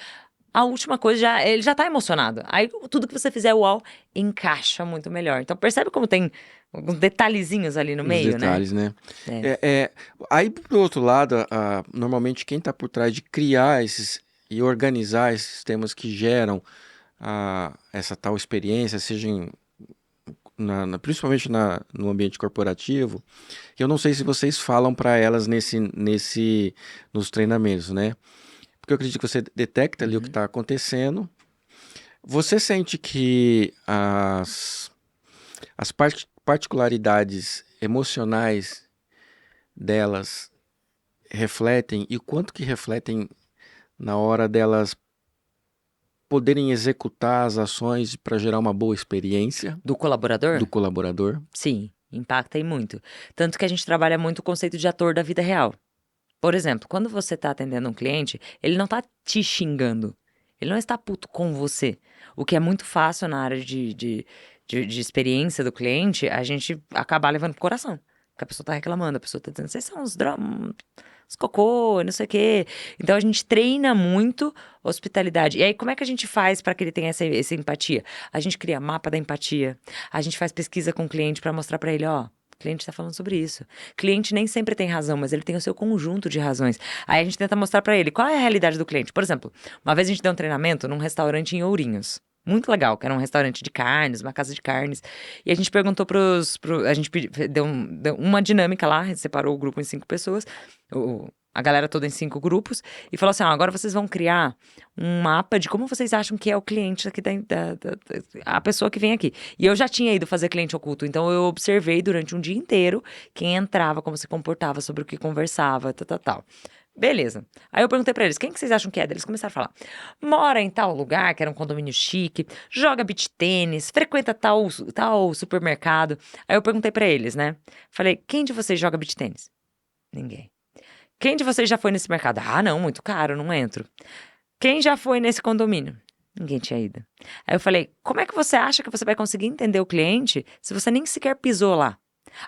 A última coisa, ele já tá emocionado. Aí tudo que você fizer, uau, encaixa muito melhor. Então percebe como tem alguns detalhezinhos ali no Os meio, detalhes, né? É. Aí, pro outro lado, normalmente quem tá por trás de criar e organizar esses sistemas que geram essa tal experiência, seja principalmente no ambiente corporativo, eu não sei se vocês falam para elas nos treinamentos, né? Porque eu acredito que você detecta ali o que está acontecendo. Você sente que as particularidades emocionais delas refletem e quanto que refletem na hora delas poderem executar as ações para gerar uma boa experiência Do colaborador? do colaborador? Sim, impacta e muito. Tanto que a gente trabalha muito o conceito de ator da vida real. Por exemplo, quando você está atendendo um cliente, ele não está te xingando. Ele não está puto com você. O que é muito fácil na área de experiência do cliente, a gente acabar levando pro coração. Porque a pessoa tá reclamando, a pessoa tá dizendo, vocês são uns cocô, não sei o quê. Então a gente treina muito hospitalidade. E aí, como é que a gente faz para que ele tenha essa empatia? A gente cria mapa da empatia. A gente faz pesquisa com o cliente para mostrar para ele, ó. O cliente está falando sobre isso. Cliente nem sempre tem razão, mas ele tem o seu conjunto de razões. Aí a gente tenta mostrar para ele qual é a realidade do cliente. Por exemplo, uma vez a gente deu um treinamento num restaurante em Ourinhos. Muito legal, que era um restaurante de carnes, uma casa de carnes. E a gente perguntou a gente deu uma dinâmica lá, separou o grupo em 5 pessoas, a galera toda em 5 grupos, e falou assim, agora vocês vão criar um mapa de como vocês acham que é o cliente aqui a pessoa que vem aqui. E eu já tinha ido fazer cliente oculto, então eu observei durante um dia inteiro quem entrava, como se comportava, sobre o que conversava, tal. Beleza. Aí eu perguntei pra eles, quem que vocês acham que é? Eles começaram a falar, mora em tal lugar, que era um condomínio chique, joga beach tênis, frequenta tal supermercado. Aí eu perguntei pra eles, né? Falei, quem de vocês joga beach tênis? Ninguém. Quem de vocês já foi nesse mercado? Ah, não, muito caro, não entro. Quem já foi nesse condomínio? Ninguém tinha ido. Aí eu falei, como é que você acha que você vai conseguir entender o cliente se você nem sequer pisou lá?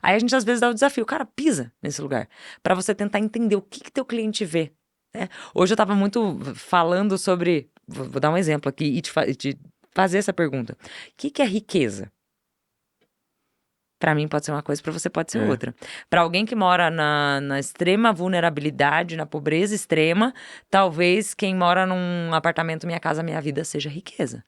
Aí a gente às vezes dá o desafio, cara, pisa nesse lugar, pra você tentar entender o que teu cliente vê, né? Hoje eu tava muito falando sobre, vou dar um exemplo aqui e te fazer essa pergunta. O que é riqueza? Pra mim pode ser uma coisa, pra você pode ser É. outra. Pra alguém que mora na extrema vulnerabilidade, na pobreza extrema, talvez quem mora num apartamento Minha Casa Minha Vida seja riqueza.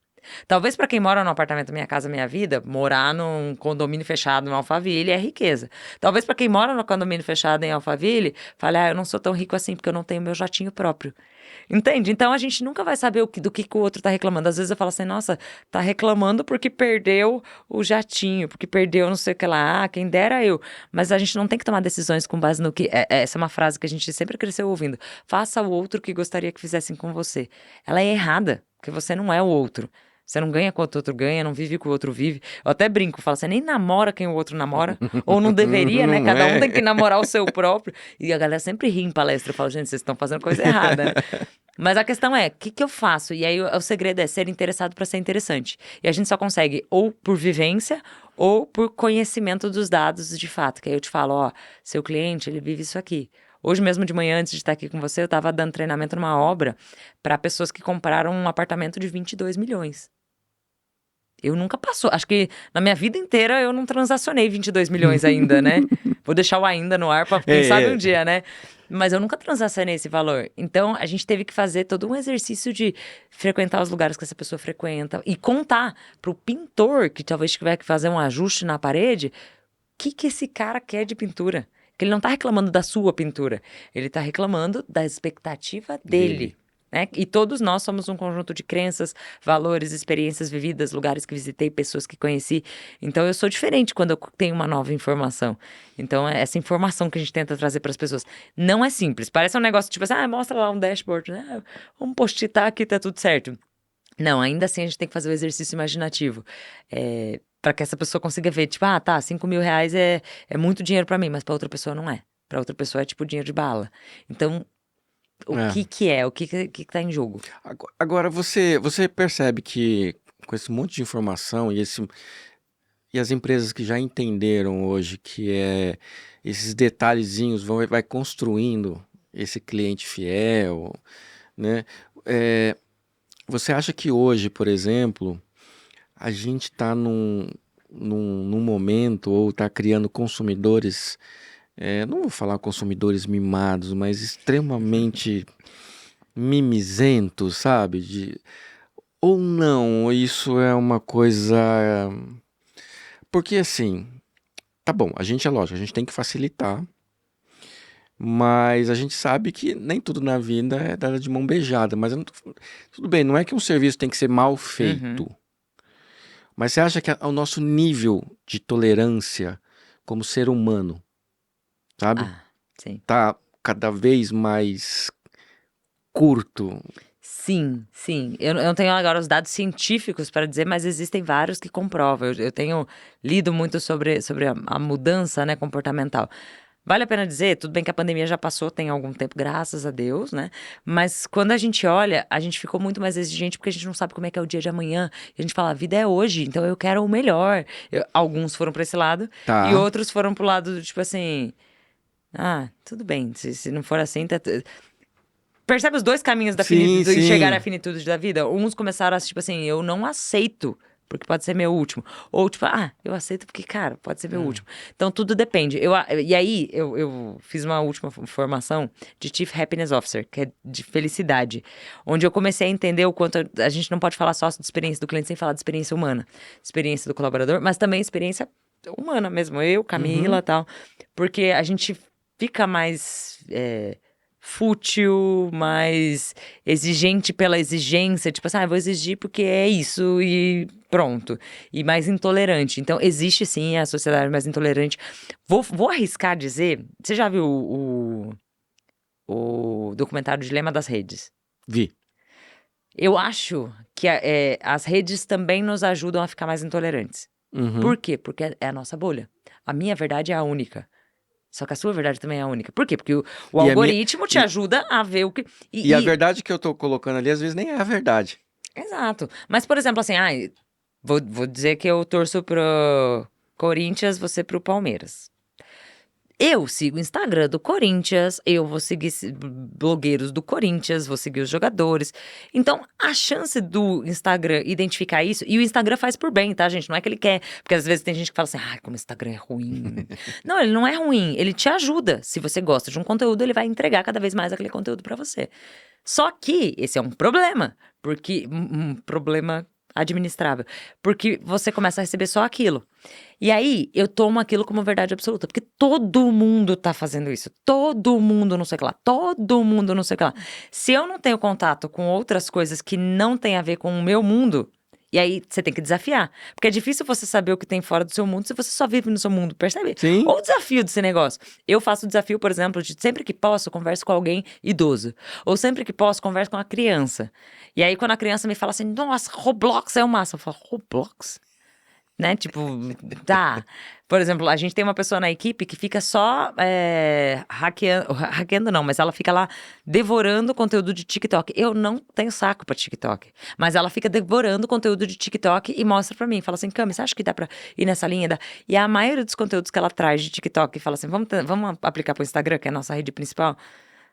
Talvez pra quem mora num apartamento Minha Casa Minha Vida, morar num condomínio fechado em Alphaville é riqueza. Talvez pra quem mora no condomínio fechado em Alphaville, fale, eu não sou tão rico assim porque eu não tenho meu jatinho próprio. Entende? Então a gente nunca vai saber do que o outro tá reclamando. Às vezes eu falo assim, nossa, tá reclamando porque perdeu o jatinho, porque perdeu não sei o que lá, quem dera eu. Mas a gente não tem que tomar decisões com base no que... essa é uma frase que a gente sempre cresceu ouvindo. Faça o outro que gostaria que fizessem com você. Ela é errada, porque você não é o outro. Você não ganha quanto o outro ganha, não vive o que o outro vive. Eu até brinco, falo, você nem namora quem o outro namora, ou não deveria, né? Não Cada um é? tem que namorar o seu próprio. E a galera sempre ri em palestra, eu falo, gente, vocês estão fazendo coisa errada, né? Mas a questão é, o que eu faço? E aí o segredo é ser interessado para ser interessante. E a gente só consegue ou por vivência ou por conhecimento dos dados de fato. Que aí eu te falo, ó, seu cliente, ele vive isso aqui. Hoje mesmo de manhã, antes de estar aqui com você, eu estava dando treinamento numa obra para pessoas que compraram um apartamento de 22 milhões. Eu nunca passou. Acho que na minha vida inteira eu não transacionei 22 milhões ainda, né? Vou deixar o ainda no ar pra quem sabe um dia, né? Mas eu nunca transacionei esse valor. Então, a gente teve que fazer todo um exercício de frequentar os lugares que essa pessoa frequenta e contar pro pintor, que talvez tiver que fazer um ajuste na parede, o que esse cara quer de pintura. Que ele não tá reclamando da sua pintura. Ele tá reclamando da expectativa dele. Né? E todos nós somos um conjunto de crenças, valores, experiências vividas, lugares que visitei, pessoas que conheci. Então eu sou diferente quando eu tenho uma nova informação. Então é essa informação que a gente tenta trazer para as pessoas. Não é simples. Parece um negócio tipo assim, mostra lá um dashboard, né? Vamos postar aqui, tá tudo certo. Não, ainda assim a gente tem que fazer o exercício imaginativo. Para que essa pessoa consiga ver, tipo, tá, 5 mil reais é muito dinheiro para mim, mas para outra pessoa não é. Para outra pessoa é tipo dinheiro de bala. Então, o que é? O que tá em jogo? Agora, você percebe que com esse monte de informação e as empresas que já entenderam hoje que esses detalhezinhos vai construindo esse cliente fiel, né? Você acha que hoje, por exemplo, a gente está num momento ou está criando consumidores, não vou falar consumidores mimados, mas extremamente mimizentos, sabe? Ou não, isso é uma coisa. Porque assim, tá bom, é lógico, a gente tem que facilitar, mas a gente sabe que nem tudo na vida é dado de mão beijada. Mas tudo bem, não é que um serviço tem que ser mal feito. Mas você acha que o nosso nível de tolerância como ser humano, sabe? Sim. Tá cada vez mais curto. Sim. Eu não tenho agora os dados científicos para dizer, mas existem vários que comprovam. Eu tenho lido muito sobre a mudança, né, comportamental. Vale a pena dizer, tudo bem que a pandemia já passou, tem algum tempo, graças a Deus, né? Mas quando a gente olha, a gente ficou muito mais exigente porque a gente não sabe como é que é o dia de amanhã. E a gente fala, a vida é hoje, então eu quero o melhor. Alguns foram para esse lado Tá. e outros foram pro lado do tipo assim, tudo bem, se não for assim, Percebe os dois caminhos Sim, de chegar à sim. finitude da vida? Uns começaram a, tipo assim, eu não aceito, porque pode ser meu último. Ou, tipo, eu aceito porque, cara, pode ser meu último. Então, tudo depende. E aí, eu fiz uma última formação de Chief Happiness Officer, que é de felicidade. Onde eu comecei a entender o quanto a gente não pode falar só de experiência do cliente sem falar de experiência humana. Experiência do colaborador, mas também experiência humana mesmo. Eu, Camila e tal. Porque a gente fica mais... fútil, mais exigente pela exigência, tipo assim, eu vou exigir porque é isso e pronto. E mais intolerante. Então, existe sim a sociedade mais intolerante. Vou arriscar dizer, você já viu o documentário Dilema das Redes? Vi. Eu acho que as redes também nos ajudam a ficar mais intolerantes. Por quê? Porque é a nossa bolha. A minha verdade é a única. Só que a sua verdade também é a única. Por quê? Porque o algoritmo te ajuda a ver o que... E a verdade que eu tô colocando ali, às vezes, nem é a verdade. Exato. Mas, por exemplo, assim, vou dizer que eu torço pro Corinthians, você pro Palmeiras. Eu sigo o Instagram do Corinthians, eu vou seguir blogueiros do Corinthians, vou seguir os jogadores. Então, a chance do Instagram identificar isso, e o Instagram faz por bem, tá, gente? Não é que ele quer, porque às vezes tem gente que fala assim, ai, como o Instagram é ruim. Não, ele não é ruim, ele te ajuda. Se você gosta de um conteúdo, ele vai entregar cada vez mais aquele conteúdo pra você. Só que esse é um problema, porque um problema administrável, porque você começa a receber só aquilo. E aí, eu tomo aquilo como verdade absoluta, porque todo mundo tá fazendo isso, todo mundo não sei o que lá, todo mundo não sei o que lá. Se eu não tenho contato com outras coisas que não tem a ver com o meu mundo, e aí você tem que desafiar, porque é difícil você saber o que tem fora do seu mundo se você só vive no seu mundo, percebe? Sim. Ou o desafio desse negócio. Eu faço o desafio, por exemplo, de sempre que posso, converso com alguém idoso. Ou sempre que posso, converso com uma criança. E aí, quando a criança me fala assim, nossa, Roblox é o massa, eu falo, Roblox? Né, tipo, tá. Por exemplo, a gente tem uma pessoa na equipe que fica só hackeando não, mas ela fica lá devorando conteúdo de TikTok. Eu não tenho saco pra TikTok, mas ela fica devorando conteúdo de TikTok e mostra pra mim. Fala assim, Cami, você acha que dá pra ir nessa linha? E a maioria dos conteúdos que ela traz de TikTok, fala assim, vamos aplicar pro Instagram, que é a nossa rede principal?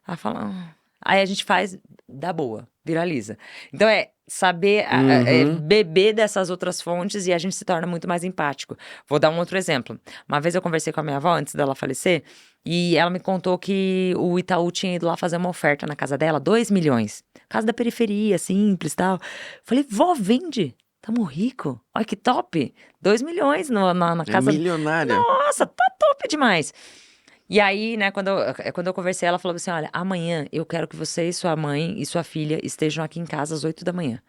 Ela fala... Aí a gente faz da boa, viraliza. Então saber beber dessas outras fontes e a gente se torna muito mais empático. Vou dar um outro exemplo. Uma vez eu conversei com a minha avó antes dela falecer e ela me contou que o Itaú tinha ido lá fazer uma oferta na casa dela, 2 milhões. Casa da periferia, simples e tal. Falei, vó, vende. Tamo rico. Olha que top. 2 milhões na casa. Milionária. Nossa, tá top demais. E aí, né, quando eu conversei, ela falou assim, olha, amanhã eu quero que você e sua mãe e sua filha estejam aqui em casa às 8 da manhã.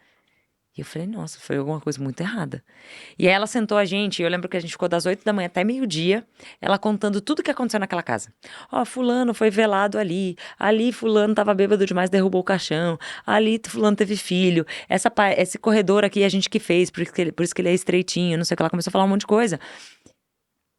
E eu falei, nossa, foi alguma coisa muito errada. E aí ela sentou a gente, eu lembro que a gente ficou das 8 da manhã até meio-dia, ela contando tudo que aconteceu naquela casa. Ó, fulano foi velado ali fulano tava bêbado demais, derrubou o caixão, ali fulano teve filho, esse corredor aqui a gente que fez, por isso que ele é estreitinho, não sei o que, ela começou a falar um monte de coisa.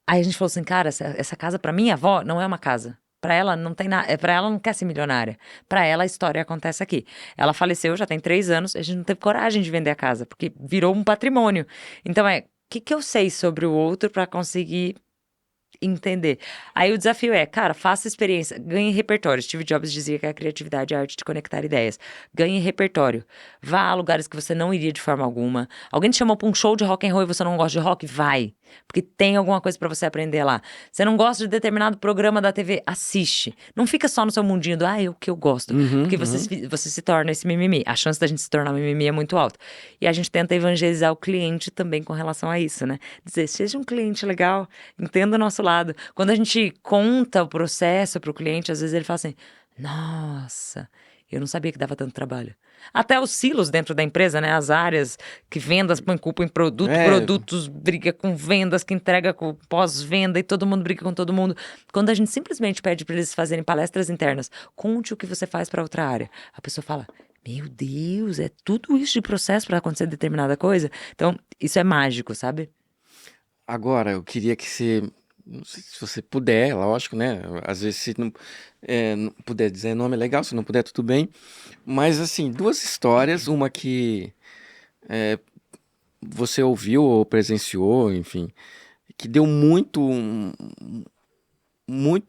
Aí a gente falou assim, cara, essa casa pra minha avó não é uma casa. Pra ela não tem nada, pra ela não quer ser milionária. Pra ela a história acontece aqui. Ela faleceu já tem 3 anos, a gente não teve coragem de vender a casa, porque virou um patrimônio. Então o que eu sei sobre o outro pra conseguir entender? Aí o desafio cara, faça experiência, ganhe repertório. Steve Jobs dizia que a criatividade é a arte de conectar ideias. Ganhe repertório. Vá a lugares que você não iria de forma alguma. Alguém te chamou pra um show de rock and roll e você não gosta de rock? Vai. Porque tem alguma coisa pra você aprender lá. Você não gosta de determinado programa da TV? Assiste. Não fica só no seu mundinho do, é o que eu gosto. Porque você se torna esse mimimi. A chance da gente se tornar mimimi é muito alta. E a gente tenta evangelizar o cliente também com relação a isso, né? Dizer, seja um cliente legal, entenda o nosso lado. Quando a gente conta o processo pro cliente, às vezes ele fala assim, nossa... Eu não sabia que dava tanto trabalho. Até os silos dentro da empresa, né? As áreas que vendas põe culpa em produtos briga com vendas, que entrega com pós-venda e todo mundo briga com todo mundo. Quando a gente simplesmente pede para eles fazerem palestras internas, conte o que você faz para outra área. A pessoa fala, meu Deus, é tudo isso de processo para acontecer determinada coisa? Então, isso é mágico, sabe? Agora, eu queria que você, não sei se você puder, lógico, né? Às vezes se não puder dizer nome é legal, se não puder tudo bem. Mas assim, 2 histórias, uma que você ouviu ou presenciou, enfim, que deu muito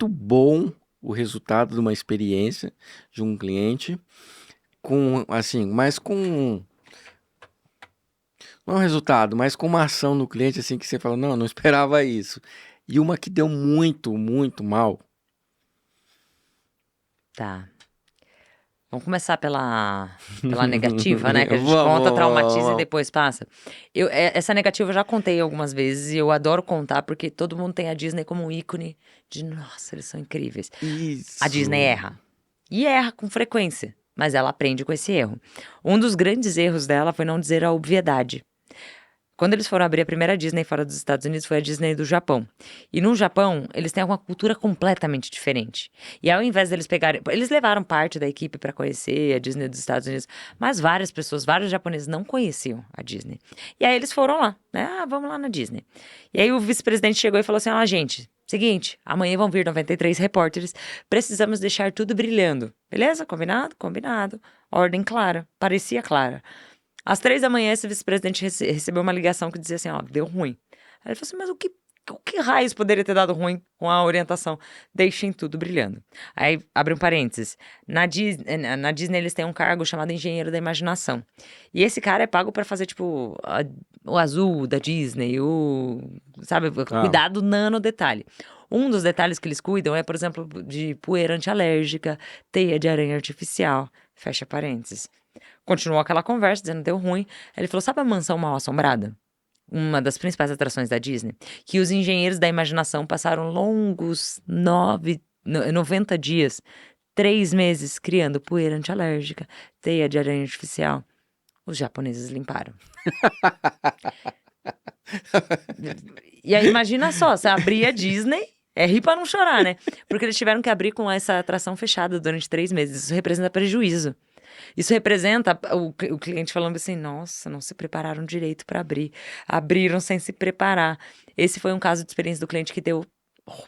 bom o resultado de uma experiência de um cliente, com assim, mas com não é um resultado, mas com uma ação no cliente assim que você fala, não esperava isso. E uma que deu muito mal. Tá. Vamos começar pela negativa, né? Que a gente Vamos, conta, traumatiza e vamos. depois passa. Essa negativa eu já contei algumas vezes e eu adoro contar porque todo mundo tem a Disney como um ícone de, nossa, eles são incríveis. Isso. A Disney erra. E erra com frequência, mas ela aprende com esse erro. Um dos grandes erros dela foi não dizer a obviedade. Quando eles foram abrir a primeira Disney fora dos Estados Unidos, foi a Disney do Japão. E no Japão, eles têm uma cultura completamente diferente. E ao invés deles pegarem... Eles levaram parte da equipe para conhecer a Disney dos Estados Unidos, mas várias pessoas, vários japoneses não conheciam a Disney. E aí eles foram lá, né? Ah, vamos lá na Disney. E aí o vice-presidente chegou e falou assim, gente, seguinte, amanhã vão vir 93 repórteres, precisamos deixar tudo brilhando. Beleza? Combinado? Combinado. Ordem clara. Parecia clara. Às 3 da manhã, esse vice-presidente recebeu uma ligação que dizia assim, deu ruim. Aí ele falou assim, mas o que O que raios poderia ter dado ruim com a orientação? Deixem tudo brilhando. Aí, abre um parênteses. Na Disney eles têm um cargo chamado engenheiro da imaginação. E esse cara é pago pra fazer, tipo, o azul da Disney, sabe, cuidar do nano detalhe. Um dos detalhes que eles cuidam é, por exemplo, de poeira antialérgica, teia de aranha artificial. Fecha parênteses. Continuou aquela conversa, dizendo que deu ruim. Ele falou, sabe a mansão mal-assombrada? Uma das principais atrações da Disney, que os engenheiros da imaginação passaram longos 90 dias, 3 meses, criando poeira antialérgica, teia de aranha artificial. Os japoneses limparam. E aí, imagina só, você abrir a Disney, é rir pra não chorar, né? Porque eles tiveram que abrir com essa atração fechada durante 3 meses. Isso representa prejuízo. Isso representa o cliente falando assim, nossa, não se prepararam direito para abrir. Abriram sem se preparar. Esse foi um caso de experiência do cliente que deu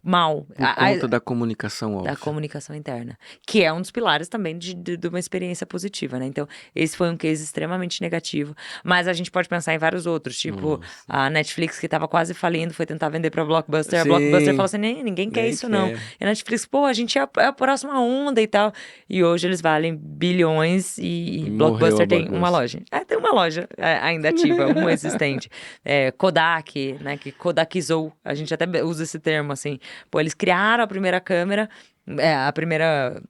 mal. Por conta da comunicação, óbvio. Da comunicação interna. Que é um dos pilares também de uma experiência positiva, né? Então, esse foi um case extremamente negativo. Mas a gente pode pensar em vários outros. Tipo, a Netflix, que estava quase falindo, foi tentar vender pra Blockbuster. Sim. A Blockbuster falou assim, ninguém quer isso, não. E a Netflix, pô, a gente é a próxima onda e tal. E hoje eles valem bilhões e Blockbuster tem uma loja. Tem uma loja ainda ativa, uma existente. Kodak, né? Que Kodakizou. A gente até usa esse termo, assim. Pô, eles criaram a primeira câmera, a primeira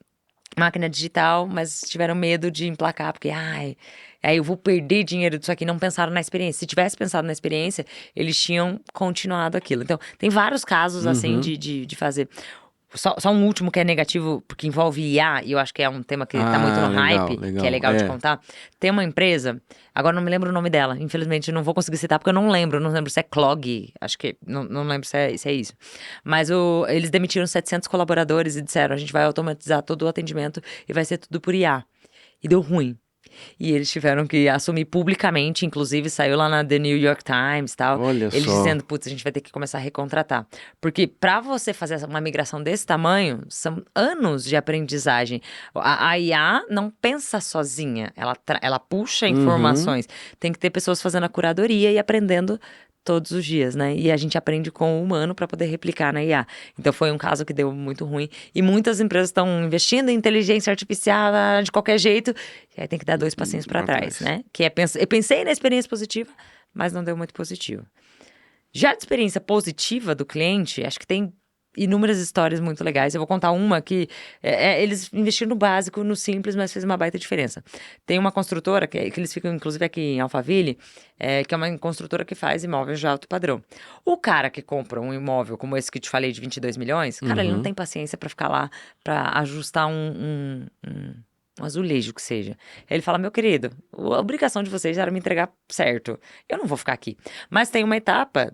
máquina digital, mas tiveram medo de emplacar, porque, aí eu vou perder dinheiro disso aqui, não pensaram na experiência. Se tivesse pensado na experiência, eles tinham continuado aquilo. Então, tem vários casos, assim, de fazer. Só um último que é negativo, porque envolve IA, e eu acho que é um tema que tá muito no hype, que é legal de contar. Tem uma empresa, agora não me lembro o nome dela, infelizmente não vou conseguir citar, porque eu não lembro se é Clog, acho que, não lembro se é isso. Mas eles demitiram 700 colaboradores e disseram, a gente vai automatizar todo o atendimento e vai ser tudo por IA. E deu ruim. E eles tiveram que assumir publicamente, inclusive saiu lá na The New York Times e tal. Olha eles só. dizendo, putz, a gente vai ter que começar a recontratar. Porque pra você fazer uma migração desse tamanho, são anos de aprendizagem. A IA não pensa sozinha, ela puxa informações. Tem que ter pessoas fazendo a curadoria e aprendendo todos os dias, né? E a gente aprende com o humano para poder replicar na IA. Então foi um caso que deu muito ruim. E muitas empresas estão investindo em inteligência artificial de qualquer jeito. E aí tem que dar 2 passinhos para trás, né? Eu pensei na experiência positiva, mas não deu muito positivo. Já de experiência positiva do cliente, acho que tem inúmeras histórias muito legais. Eu vou contar uma que eles investiram no básico, no simples, mas fez uma baita diferença. Tem uma construtora, que eles ficam inclusive aqui em Alphaville, que é uma construtora que faz imóveis de alto padrão. O cara que compra um imóvel como esse que te falei de 22 milhões, cara, ele não tem paciência para ficar lá para ajustar um azulejo que seja. Ele fala, meu querido, a obrigação de vocês era me entregar certo. Eu não vou ficar aqui. Mas tem uma etapa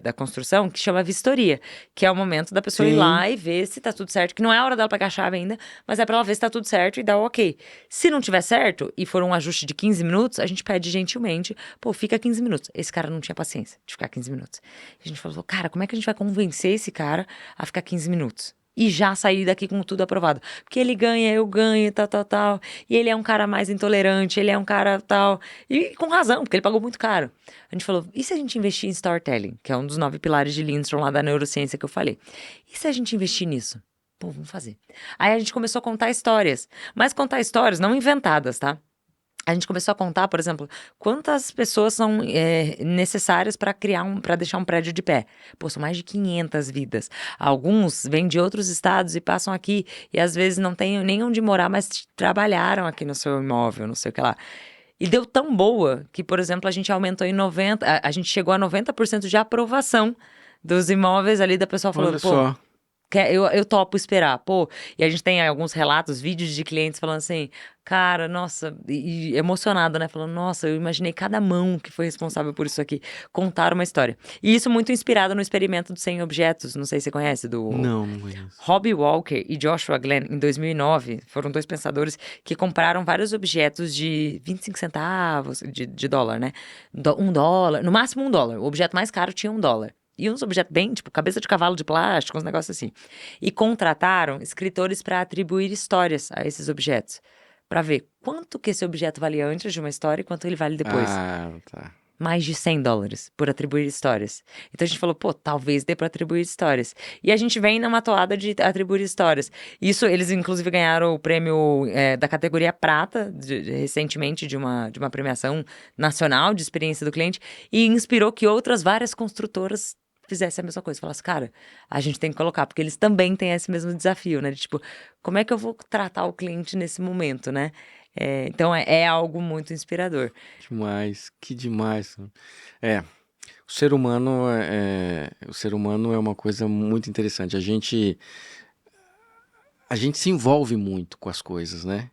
da construção que chama vistoria, que é o momento da pessoa ir lá e ver se tá tudo certo, que não é a hora dela pegar a chave ainda, mas é pra ela ver se tá tudo certo e dar o ok. Se não tiver certo e for um ajuste de 15 minutos, a gente pede gentilmente, fica 15 minutos. Esse cara não tinha paciência de ficar 15 minutos. A gente falou, cara, como é que a gente vai convencer esse cara a ficar 15 minutos? E já sair daqui com tudo aprovado. Porque ele ganha, eu ganho, tal. E ele é um cara mais intolerante, ele é um cara tal. E com razão, porque ele pagou muito caro. A gente falou, e se a gente investir em storytelling? Que é um dos 9 pilares de Lindstrom lá da neurociência que eu falei. E se a gente investir nisso? Vamos fazer. Aí a gente começou a contar histórias. Mas contar histórias não inventadas, tá? A gente começou a contar, por exemplo, quantas pessoas são necessárias para deixar um prédio de pé. São mais de 500 vidas. Alguns vêm de outros estados e passam aqui e às vezes não têm nem onde morar, mas trabalharam aqui no seu imóvel, não sei o que lá. E deu tão boa que, por exemplo, a gente aumentou em 90%, a gente chegou a 90% de aprovação dos imóveis ali da pessoa falando, Olha só. Eu topo esperar, e a gente tem alguns relatos, vídeos de clientes falando assim, cara, nossa, e emocionado, né, falando, nossa, eu imaginei cada mão que foi responsável por isso aqui, contaram uma história. E isso muito inspirado no experimento dos 100 objetos, não sei se você conhece, Não conheço. Robbie Walker e Joshua Glenn, em 2009, foram 2 pensadores que compraram vários objetos de 25 centavos de dólar, né, $1, no máximo $1, o objeto mais caro tinha $1. E uns objetos bem, tipo, cabeça de cavalo de plástico, uns negócios assim. E contrataram escritores para atribuir histórias a esses objetos. Para ver quanto que esse objeto valia antes de uma história e quanto ele vale depois. Ah, tá. mais de $100 por atribuir histórias. Então a gente falou, pô, talvez dê para atribuir histórias. E a gente vem numa toada de atribuir histórias. Isso, eles inclusive ganharam o prêmio da categoria prata, recentemente, de uma premiação nacional de experiência do cliente, e inspirou que outras várias construtoras fizessem a mesma coisa. Falasse, cara, a gente tem que colocar, porque eles também têm esse mesmo desafio, né? De tipo, como é que eu vou tratar o cliente nesse momento, né? Então é algo muito inspirador. Demais, que demais. É, o ser humano é uma coisa muito interessante. A gente se envolve muito com as coisas, né?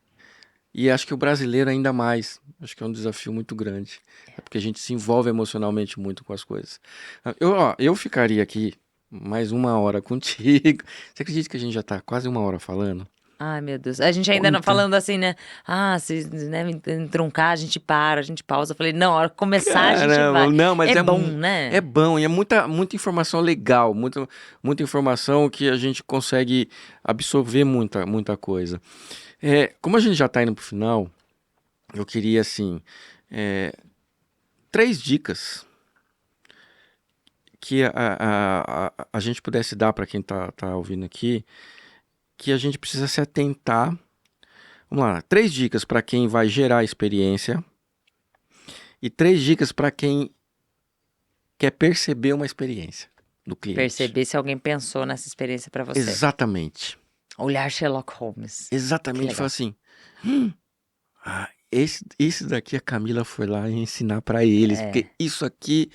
E acho que o brasileiro ainda mais. Acho que é um desafio muito grande. É porque a gente se envolve emocionalmente muito com as coisas. Eu ficaria aqui mais 1 hora contigo. Você acredita que a gente já tá quase 1 hora falando? Ai, meu Deus. A gente ainda Quanta. falando assim, né? Ah, se né, truncar, a gente para, a gente pausa. Eu falei, não, a hora que começar, a gente vai. Caramba, não, mas É é, bom, mu- né? é bom e é muita informação legal, muita informação que a gente consegue absorver muita coisa. Como a gente já tá indo pro final, eu queria, assim, é, 3 dicas que a gente pudesse dar para quem tá ouvindo aqui, que a gente precisa se atentar. Vamos lá, 3 dicas para quem vai gerar experiência e 3 dicas para quem quer perceber uma experiência do cliente. Perceber se alguém pensou nessa experiência pra você. Exatamente. Olhar Sherlock Holmes. Que Exatamente. legal. Fala assim, esse daqui a Camila foi lá ensinar para eles, porque isso aqui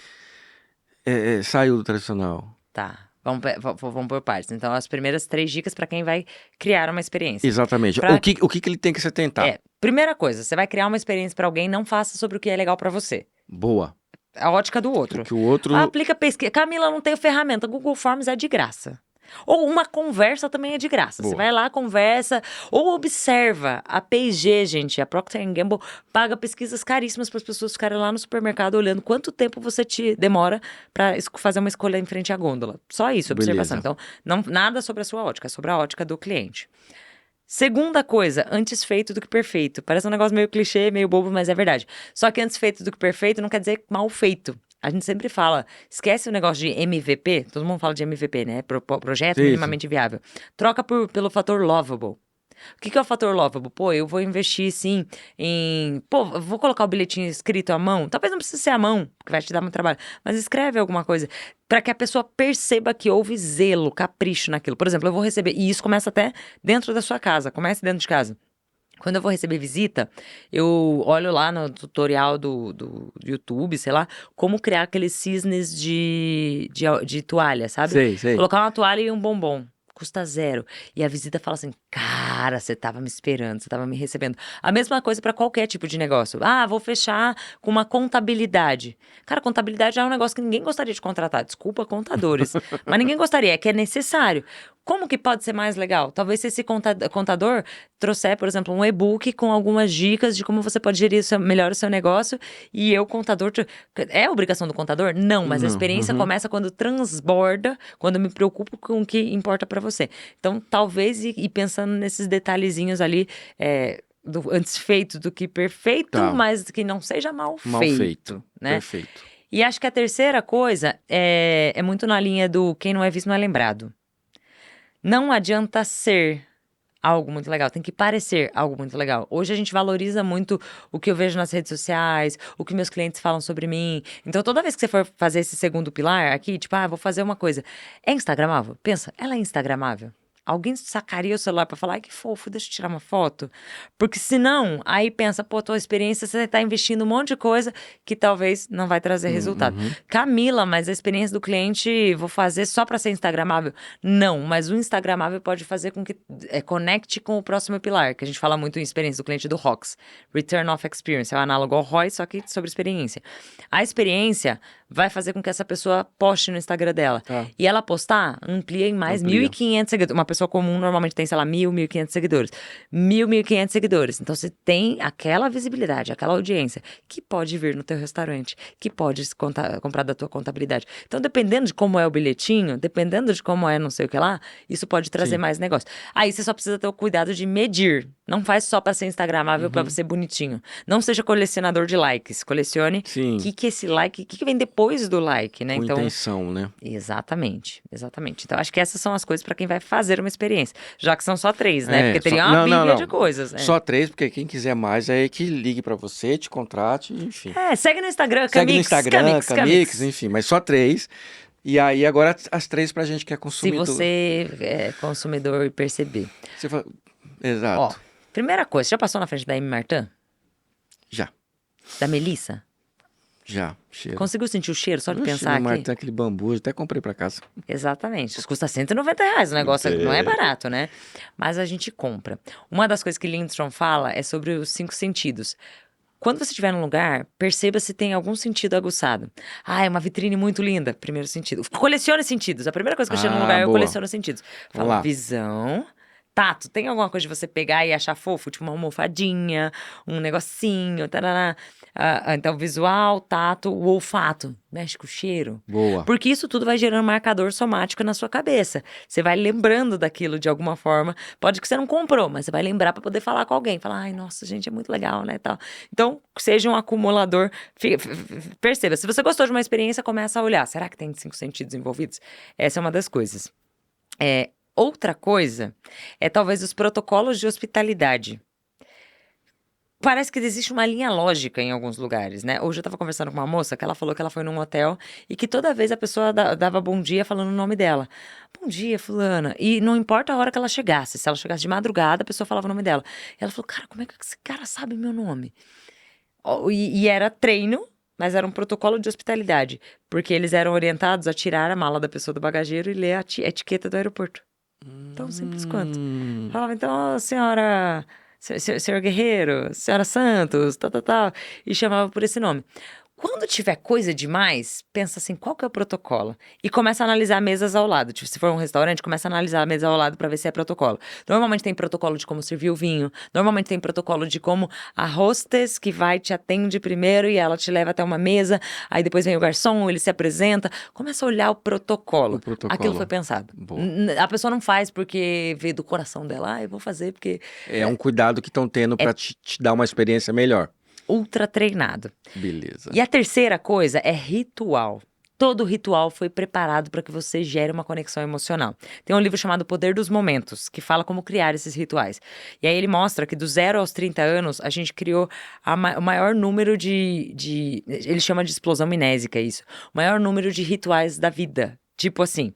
saiu do tradicional. Tá. Vamos por partes. Então, as primeiras 3 dicas pra quem vai criar uma experiência. Exatamente. Pra- O que ele tem que se atentar? Primeira coisa, você vai criar uma experiência pra alguém, não faça sobre o que é legal pra você. Boa. A ótica do outro. Que o outro... Aplica pesquisa. Camila, não tenho ferramenta. Google Forms é de graça. Ou uma conversa também é de graça. Boa. Você vai lá, conversa, ou observa. A P&G, gente, a Procter Gamble paga pesquisas caríssimas para as pessoas ficarem lá no supermercado olhando quanto tempo você te demora para fazer uma escolha em frente à gôndola. Só isso, observação. Beleza. Então, nada sobre a sua ótica, é sobre a ótica do cliente. Segunda coisa, antes feito do que perfeito. Parece um negócio meio clichê, meio bobo, mas é verdade. Só que antes feito do que perfeito não quer dizer mal feito. A gente sempre fala, esquece o negócio de MVP, todo mundo fala de MVP, né? Projeto Sim, minimamente viável. Troca pelo fator lovable. O que é o fator lovable? Pô, eu vou investir, sim, em... Pô, eu vou colocar o bilhetinho escrito à mão. Talvez não precise ser à mão, porque vai te dar muito trabalho. Mas escreve alguma coisa para que a pessoa perceba que houve zelo, capricho naquilo. Por exemplo, eu vou receber... E isso começa até dentro da sua casa. Comece dentro de casa. Quando eu vou receber visita, eu olho lá no tutorial do YouTube, sei lá, como criar aqueles cisnes de toalha, sabe? Sei. Colocar uma toalha e um bombom. Custa 0. E a visita fala assim, cara, você tava me esperando, você tava me recebendo. A mesma coisa para qualquer tipo de negócio. Ah, vou fechar com uma contabilidade. Cara, contabilidade é um negócio que ninguém gostaria de contratar. Desculpa, contadores. Mas ninguém gostaria, é que é necessário. Como que pode ser mais legal? Talvez se esse contador trouxer, por exemplo, um e-book com algumas dicas de como você pode gerir melhor o seu negócio e eu, contador... É obrigação do contador? Não, mas a experiência começa quando transborda, quando eu me preocupo com o que importa para você. Então, talvez, e pensando nesses detalhezinhos ali, do antes feito do que perfeito, Tá. mas que não seja mal feito, né? Perfeito. E acho que a terceira coisa é muito na linha do quem não é visto não é lembrado. Não adianta ser algo muito legal, tem que parecer algo muito legal. Hoje a gente valoriza muito o que eu vejo nas redes sociais, o que meus clientes falam sobre mim. Então, toda vez que você for fazer esse segundo pilar aqui, tipo, vou fazer uma coisa. É instagramável? Pensa, ela é instagramável? Alguém sacaria o celular pra falar, ai, que fofo, deixa eu tirar uma foto? Porque senão, aí pensa, pô, tua experiência, você tá investindo um monte de coisa que talvez não vai trazer resultado. Camila, mas a experiência do cliente, vou fazer só pra ser instagramável? Não, mas o instagramável pode fazer com que conecte com o próximo pilar, que a gente fala muito em experiência do cliente do ROX. Return of Experience, é o análogo ao ROI, só que sobre experiência. A experiência vai fazer com que essa pessoa poste no Instagram dela. Tá. E ela postar, amplia em mais 1.500 seguidores. Uma pessoa comum normalmente tem, sei lá, 1.500 seguidores. 1.500 seguidores. Então, você tem aquela visibilidade, aquela audiência que pode vir no teu restaurante, que pode comprar da tua contabilidade. Então, dependendo de como é o bilhetinho, dependendo de como é não sei o que lá, isso pode trazer Sim. mais negócio. Aí, você só precisa ter o cuidado de medir. Não faz só pra ser instagramável, pra ser bonitinho. Não seja colecionador de likes. Colecione Sim, o que esse like, o que vem depois do like, né? com Então, intenção, né? exatamente. Então, acho que essas são as coisas pra quem vai fazer uma experiência. Já que são só 3, né? Porque teria uma Não, não, bíblia de não. coisas, né? Só 3, porque quem quiser mais é que ligue pra você, te contrate, enfim. Segue no Instagram, Segue no Camix, Instagram, Camix, Camix, Camix. enfim, mas só 3. E aí agora as 3 pra gente que é Se consumidor. você é consumidor e perceber. Você fala... Ó, Exato. primeira coisa, já passou na frente da Amy Martin? Já, Da Melissa? cheiro. Conseguiu sentir o cheiro só de Oxe, pensar meu aqui? Martin, aquele bambu, eu até comprei pra casa. Exatamente. Isso custa R$ 190, o negócio não é barato, né? Mas a gente compra. Uma das coisas que Lindstrom fala é sobre os 5 sentidos. Quando você estiver num lugar, perceba se tem algum sentido aguçado. Ah, é uma vitrine muito linda. Primeiro sentido. Colecione sentidos. A primeira coisa que eu chego num lugar, eu Boa. coleciono sentidos. Vamos Fala, lá. visão. Tato, tem alguma coisa de você pegar e achar fofo? Tipo uma almofadinha, um negocinho, tarará. Então, visual, tato, o olfato. Mexe com o cheiro. Boa. Porque isso tudo vai gerando marcador somático na sua cabeça. Você vai lembrando daquilo de alguma forma. Pode que você não comprou, mas você vai lembrar para poder falar com alguém. Falar, ai, nossa, gente, é muito legal, né, tal. Então, seja um acumulador. Perceba, se você gostou de uma experiência, começa a olhar. Será que tem 5 sentidos envolvidos? Essa é uma das coisas. Outra coisa é talvez os protocolos de hospitalidade. Parece que existe uma linha lógica em alguns lugares, né? Hoje eu tava conversando com uma moça que ela falou que ela foi num hotel e que toda vez a pessoa dava bom dia falando o nome dela. Bom dia, fulana. E não importa a hora que ela chegasse. Se ela chegasse de madrugada, a pessoa falava o nome dela. E ela falou, cara, como é que esse cara sabe meu nome? E era treino, mas era um protocolo de hospitalidade. Porque eles eram orientados a tirar a mala da pessoa do bagageiro e ler a etiqueta do aeroporto. Tão simples quanto. Falava, então, senhora... Senhor Guerreiro, Senhora Santos, tal. E chamava por esse nome. Quando tiver coisa demais, pensa assim, qual que é o protocolo? E começa a analisar mesas ao lado. Tipo, se for um restaurante, começa a analisar a mesa ao lado para ver se é protocolo. Normalmente tem protocolo de como servir o vinho. Normalmente tem protocolo de como a hostess que vai te atende primeiro e ela te leva até uma mesa. Aí depois vem o garçom, ele se apresenta. Começa a olhar o protocolo. Aquilo foi pensado. Boa. A pessoa não faz porque vê do coração dela. Eu vou fazer porque... É um cuidado que estão tendo para te dar uma experiência melhor. Ultra treinado. Beleza. E a terceira coisa é ritual. Todo ritual foi preparado para que você gere uma conexão emocional. Tem um livro chamado Poder dos Momentos, que fala como criar esses rituais. E aí ele mostra que do 0 aos 30 anos, a gente criou o maior número de... Ele chama de explosão minésica isso. O maior número de rituais da vida. Tipo assim,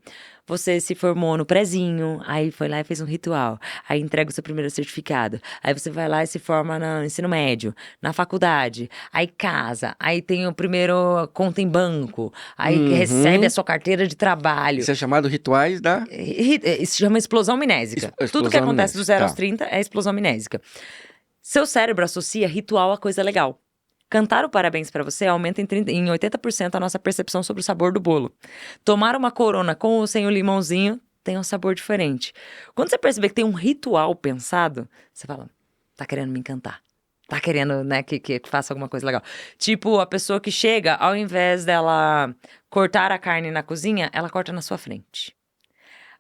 você se formou no prezinho, aí foi lá e fez um ritual, aí entrega o seu primeiro certificado, aí você vai lá e se forma no ensino médio, na faculdade, aí casa, aí tem o primeiro conta em banco, aí recebe a sua carteira de trabalho. Isso é chamado rituais da... Isso chama explosão minésica. Tudo que acontece do 0 aos 30 é explosão minésica. Seu cérebro associa ritual a coisa legal. Cantar o parabéns pra você aumenta em 80% a nossa percepção sobre o sabor do bolo. Tomar uma corona com ou sem o limãozinho tem um sabor diferente. Quando você perceber que tem um ritual pensado, você fala, tá querendo me encantar. Tá querendo, né, que faça alguma coisa legal. Tipo, a pessoa que chega, ao invés dela cortar a carne na cozinha, ela corta na sua frente.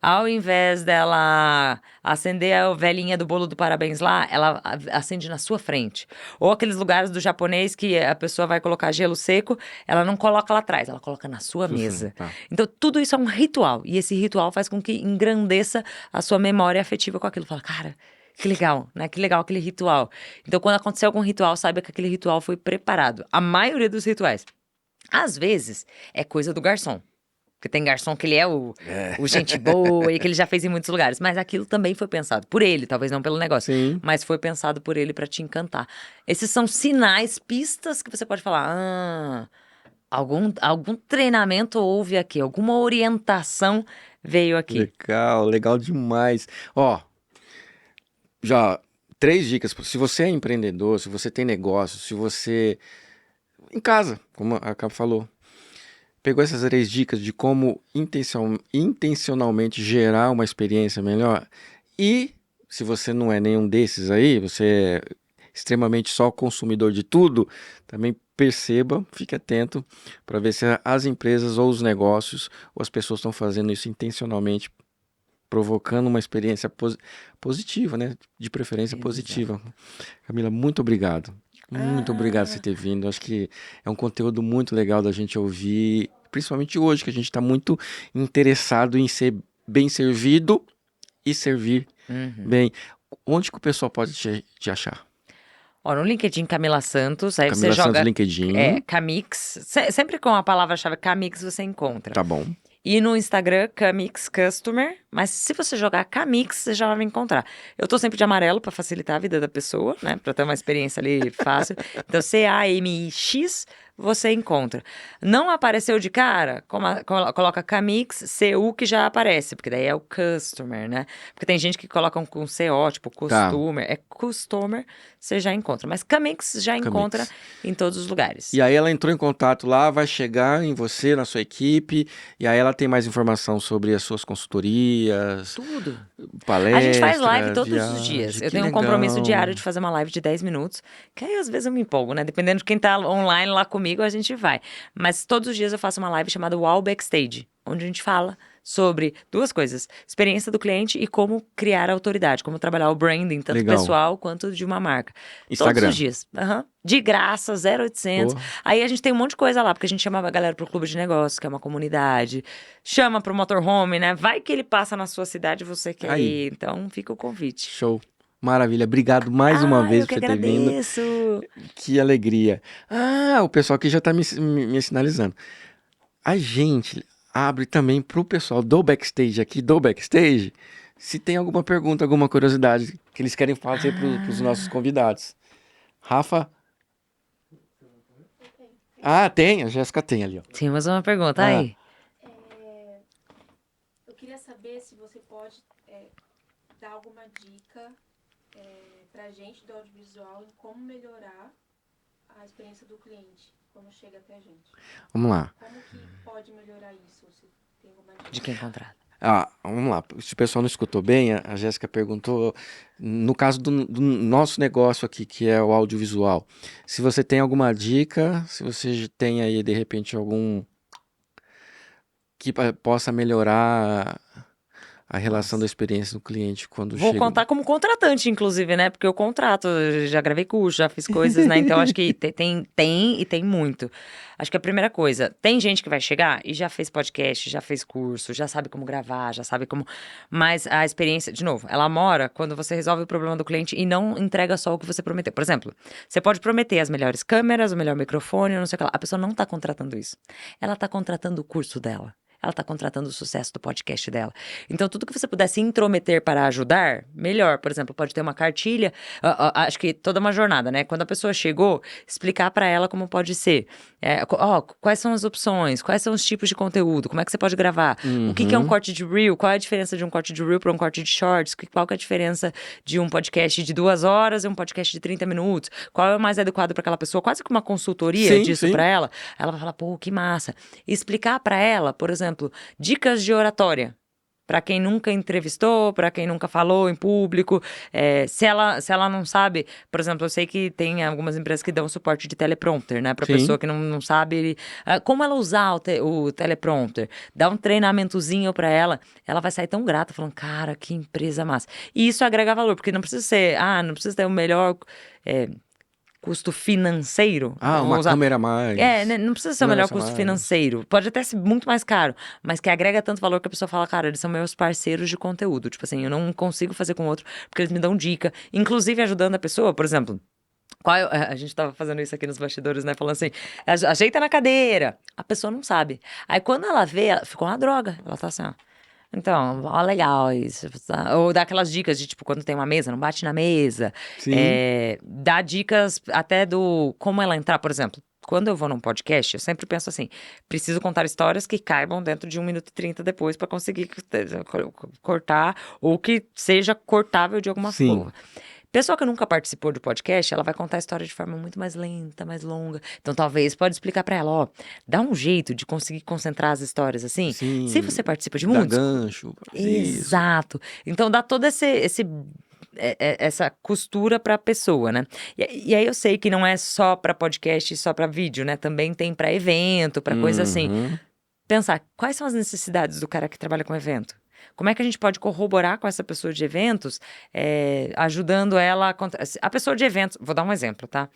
Ao invés dela acender a velhinha do bolo do parabéns lá, ela acende na sua frente. Ou aqueles lugares do japonês que a pessoa vai colocar gelo seco, ela não coloca lá atrás, ela coloca na sua mesa. Tá. Então, tudo isso é um ritual. E esse ritual faz com que engrandeça a sua memória afetiva com aquilo. Fala, cara, que legal, né? Que legal aquele ritual. Então, quando acontecer algum ritual, saiba que aquele ritual foi preparado. A maioria dos rituais. Às vezes, é coisa do garçom. Porque tem garçom que ele é o gente boa e que ele já fez em muitos lugares. Mas aquilo também foi pensado por ele, talvez não pelo negócio. Sim. Mas foi pensado por ele pra te encantar. Esses são sinais, pistas que você pode falar. Algum treinamento houve aqui, alguma orientação veio aqui. Legal demais. Ó, já 3 dicas. Se você é empreendedor, se você tem negócio, se você... Em casa, como a Cabo falou. Pegou essas 3 dicas de como intencionalmente gerar uma experiência melhor. E se você não é nenhum desses aí, você é extremamente só consumidor de tudo, também perceba, fique atento para ver se as empresas ou os negócios ou as pessoas estão fazendo isso intencionalmente provocando uma experiência positiva, né? De preferência positiva. Camila, muito obrigado. Muito obrigado por você ter vindo. Acho que é um conteúdo muito legal da gente ouvir, principalmente hoje, que a gente está muito interessado em ser bem servido e servir bem. Onde que o pessoal pode te achar? Ó, no LinkedIn, Camila Santos, aí Camila você Santos, joga LinkedIn. Camix, sempre com a palavra-chave Camix você encontra. Tá bom. E no Instagram, Camix Customer, mas se você jogar Camix, você já vai me encontrar. Eu tô sempre de amarelo pra facilitar a vida da pessoa, né? Pra ter uma experiência ali fácil. Então, CAMIX, você encontra. Não apareceu de cara, coloca Camix, CU que já aparece, porque daí é o Customer, né? Porque tem gente que coloca com CO, tipo Customer, é Customer, você já encontra. Mas Camix já encontra em todos os lugares. E aí ela entrou em contato lá, vai chegar em você, na sua equipe, e aí ela tem mais informação sobre as suas consultorias, Tudo. palestras, A gente faz live todos viagem, os dias. que Eu tenho um legal. compromisso diário de fazer uma live de 10 minutos, que aí às vezes eu me empolgo, né? Dependendo de quem tá online lá comigo, a gente vai. Mas todos os dias eu faço uma live chamada Wow Backstage, onde a gente fala sobre duas coisas: experiência do cliente e como criar autoridade, como trabalhar o branding, tanto Legal. pessoal quanto de uma marca. Instagram. Todos os dias. De graça, 0800. Boa. Aí a gente tem um monte de coisa lá, porque a gente chama a galera pro clube de negócios, que é uma comunidade. Chama pro motorhome, né? Vai que ele passa na sua cidade e você quer Aí. ir. Então fica o convite. Show. Maravilha. Obrigado mais uma vez por você ter vindo. Agradeço. Que alegria. O pessoal aqui já está me sinalizando. A gente abre também para o pessoal do backstage aqui, se tem alguma pergunta, alguma curiosidade que eles querem fazer para os nossos convidados. Rafa? Tem. A Jéssica tem ali, ó. Tem mais uma pergunta aí. Eu queria saber se você pode dar alguma dica pra gente do audiovisual em como melhorar a experiência do cliente quando chega até a gente. Vamos lá. Como que pode melhorar isso? Você tem alguma dica? De quem contrata? Vamos lá. Se o pessoal não escutou bem, a Jéssica perguntou, no caso do nosso negócio aqui, que é o audiovisual, se você tem alguma dica, se você tem aí, de repente, algum que possa melhorar a relação da experiência do cliente quando chega. Vou contar como contratante, inclusive, né? Porque eu contrato, eu já gravei curso, já fiz coisas, né? Então, acho que tem muito. Acho que a primeira coisa, tem gente que vai chegar e já fez podcast, já fez curso, já sabe como gravar, já sabe como... Mas a experiência, de novo, ela mora quando você resolve o problema do cliente e não entrega só o que você prometeu. Por exemplo, você pode prometer as melhores câmeras, o melhor microfone, não sei o que lá. A pessoa não tá contratando isso. Ela tá contratando o curso dela. Ela tá contratando o sucesso do podcast dela. Então, tudo que você puder se intrometer para ajudar, melhor. Por exemplo, pode ter uma cartilha. Acho que toda uma jornada, né? Quando a pessoa chegou, explicar para ela como pode ser. Quais são as opções? Quais são os tipos de conteúdo? Como é que você pode gravar? O que é um corte de Reel? Qual é a diferença de um corte de Reel para um corte de Shorts? Qual que é a diferença de um podcast de 2 horas e um podcast de 30 minutos? Qual é o mais adequado para aquela pessoa? Quase que uma consultoria disso para ela. Ela vai falar, pô, que massa. E explicar para ela, por exemplo, dicas de oratória. Para quem nunca entrevistou, para quem nunca falou em público, se ela não sabe, por exemplo, eu sei que tem algumas empresas que dão suporte de teleprompter, né? Para pessoa que não sabe como ela usar o teleprompter, dá um treinamentozinho para ela vai sair tão grata, falando, cara, que empresa massa. E isso agrega valor, porque não precisa ser, não precisa ter o melhor custo financeiro. Uma câmera a mais. Não precisa ser o melhor custo financeiro. Pode até ser muito mais caro, mas que agrega tanto valor que a pessoa fala, cara, eles são meus parceiros de conteúdo. Tipo assim, eu não consigo fazer com outro, porque eles me dão dica. Inclusive ajudando a pessoa, por exemplo... a gente tava fazendo isso aqui nos bastidores, né? Falando assim, ajeita na cadeira. A pessoa não sabe. Aí quando ela vê, ela ficou uma droga. Ela tá assim, ó. Então, legal isso. Ou dá aquelas dicas de, tipo, quando tem uma mesa, não bate na mesa. Dá dicas até do como ela entrar, por exemplo. Quando eu vou num podcast, eu sempre penso assim, preciso contar histórias que caibam dentro de 1 minuto e 30 depois para conseguir cortar, ou que seja cortável de alguma forma. Pessoa que nunca participou de podcast, ela vai contar a história de forma muito mais lenta, mais longa. Então, talvez, pode explicar pra ela, dá um jeito de conseguir concentrar as histórias assim. Sim, se você participa de muitos... Dá gancho. Exato. Então, dá toda essa costura pra pessoa, né? E aí eu sei que não é só pra podcast e só pra vídeo, né? Também tem pra evento, pra coisa assim. Pensar, quais são as necessidades do cara que trabalha com evento? Como é que a gente pode corroborar com essa pessoa de eventos, ajudando ela... A pessoa de eventos... Vou dar um exemplo, tá?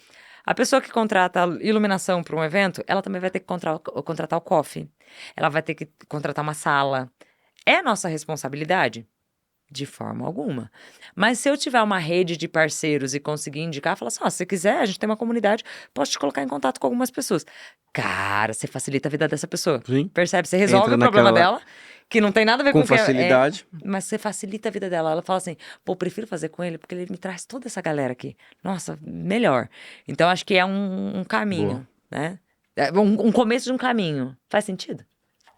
A pessoa que contrata iluminação para um evento, ela também vai ter que contratar o coffee. Ela vai ter que contratar uma sala. É nossa responsabilidade? De forma alguma. Mas se eu tiver uma rede de parceiros e conseguir indicar, falar assim, se você quiser, a gente tem uma comunidade, posso te colocar em contato com algumas pessoas. Cara, você facilita a vida dessa pessoa. Sim. Percebe? Você resolve Entra o problema naquela- dela, que não tem nada a ver Com com o que facilidade. mas você facilita a vida dela. Ela fala assim, pô, prefiro fazer com ele, porque ele me traz toda essa galera aqui. Nossa, melhor. Então, acho que é um caminho, né? Um começo de um caminho. Faz sentido?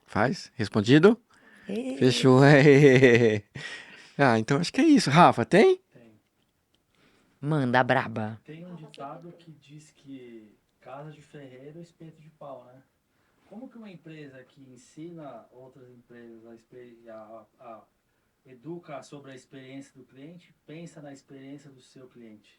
Faz? Respondido? Ê. Fechou. Então acho que é isso. Rafa, tem? Manda braba. Tem um ditado que diz que casa de ferreiro é espeto de pau, né? Como que uma empresa que ensina outras empresas a educa sobre a experiência do cliente, pensa na experiência do seu cliente?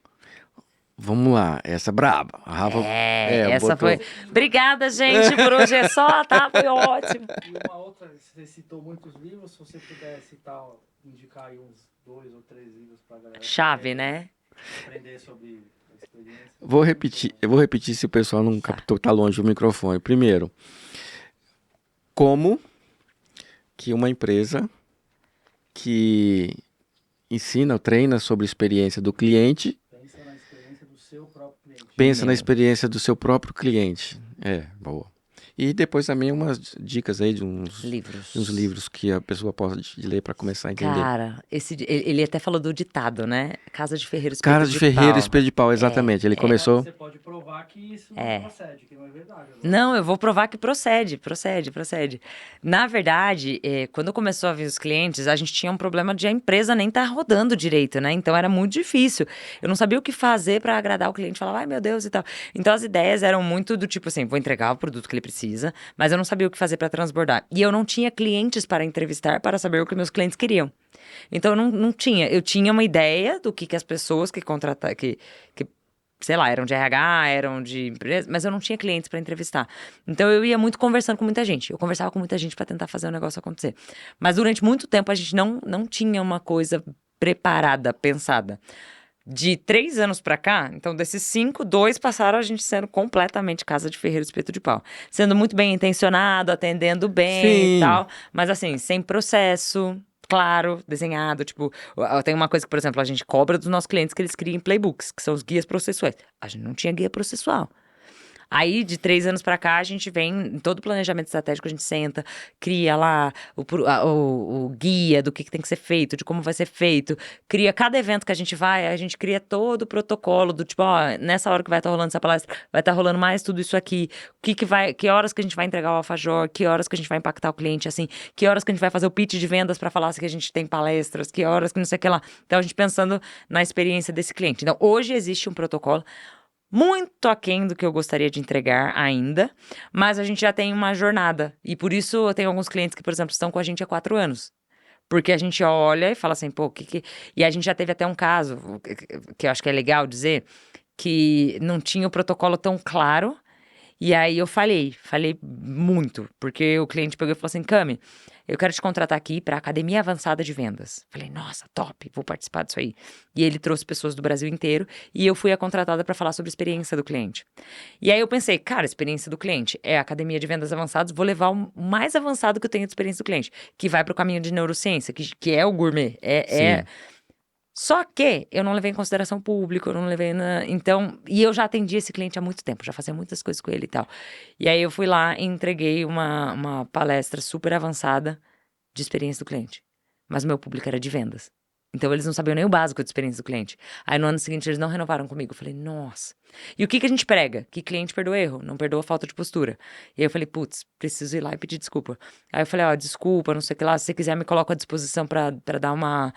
Vamos lá, essa é braba. A Rafa Essa botou- foi. Obrigada, gente, por hoje é só, tá? Foi ótimo. E uma outra, você citou muitos livros, se você puder citar, indicar aí uns 2 ou 3 livros para galera Chave, né? aprender sobre a experiência. Eu vou repetir se o pessoal não captou, tá longe do microfone. Primeiro, como que uma empresa que ensina ou treina sobre a experiência do cliente Pensa na experiência do seu próprio cliente. pensa na experiência do seu próprio cliente. Boa. E depois também umas dicas aí de uns livros que a pessoa pode ler para começar a entender. Cara, ele até falou do ditado, né? Casa de Ferreiro, espeto Cara de Ferreira, Espelho de Pau, exatamente. Ele começou... Você pode provar que isso não procede, que não é verdade. Não, eu vou provar que procede. Na verdade, quando começou a vir os clientes, a gente tinha um problema de a empresa nem estar rodando direito, né? Então era muito difícil. Eu não sabia o que fazer para agradar o cliente, falava, ai meu Deus e tal. Então as ideias eram muito do tipo assim, vou entregar o produto que ele precisa, mas eu não sabia o que fazer para transbordar. E eu não tinha clientes para entrevistar para saber o que meus clientes queriam. Então eu não tinha. Eu tinha uma ideia do que as pessoas que contrataram, que sei lá, eram de RH, eram de empresa, mas eu não tinha clientes para entrevistar. Então eu ia muito conversando com muita gente. Eu conversava com muita gente para tentar fazer o negócio acontecer. Mas durante muito tempo a gente não tinha uma coisa preparada, pensada. De 3 anos pra cá, então desses 5, 2 passaram a gente sendo completamente casa de ferreiro, espeto de pau. Sendo muito bem intencionado, atendendo bem Sim. e tal. Mas assim, sem processo, claro, desenhado. Tipo, tem uma coisa que, por exemplo, a gente cobra dos nossos clientes que eles criem playbooks, que são os guias processuais. A gente não tinha guia processual. Aí, de 3 anos pra cá, a gente vem, em todo o planejamento estratégico, a gente senta, cria lá o guia do que tem que ser feito, de como vai ser feito, cria cada evento que a gente vai, a gente cria todo o protocolo do tipo, nessa hora que vai estar rolando essa palestra, vai estar rolando mais tudo isso aqui, que horas que a gente vai entregar o alfajor, que horas que a gente vai impactar o cliente, assim, que horas que a gente vai fazer o pitch de vendas pra falar se que a gente tem palestras, que horas que não sei o que lá. Então, a gente pensando na experiência desse cliente. Então, hoje existe um protocolo muito aquém do que eu gostaria de entregar ainda, mas a gente já tem uma jornada. E por isso eu tenho alguns clientes que, por exemplo, estão com a gente há 4 anos. Porque a gente olha e fala assim, pô, E a gente já teve até um caso, que eu acho que é legal dizer, que não tinha o protocolo tão claro. E aí eu falei muito, porque o cliente pegou e falou assim, Cami, eu quero te contratar aqui para Academia Avançada de Vendas. Falei, nossa, top, vou participar disso aí. E ele trouxe pessoas do Brasil inteiro e eu fui a contratada para falar sobre a experiência do cliente. E aí eu pensei, cara, experiência do cliente é a Academia de Vendas Avançados, vou levar o mais avançado que eu tenho de experiência do cliente, que vai para o caminho de neurociência, que é o gourmet, Só que eu não levei em consideração público, eu não levei Então, e eu já atendi esse cliente há muito tempo, já fazia muitas coisas com ele e tal. E aí eu fui lá e entreguei uma palestra super avançada de experiência do cliente. Mas o meu público era de vendas. Então eles não sabiam nem o básico de experiência do cliente. Aí no ano seguinte eles não renovaram comigo. Eu falei, nossa. E o que a gente prega? Que cliente perdoa erro, não perdoa falta de postura. E aí eu falei, putz, preciso ir lá e pedir desculpa. Aí eu falei, desculpa, não sei o que lá, se você quiser me coloco à disposição pra dar uma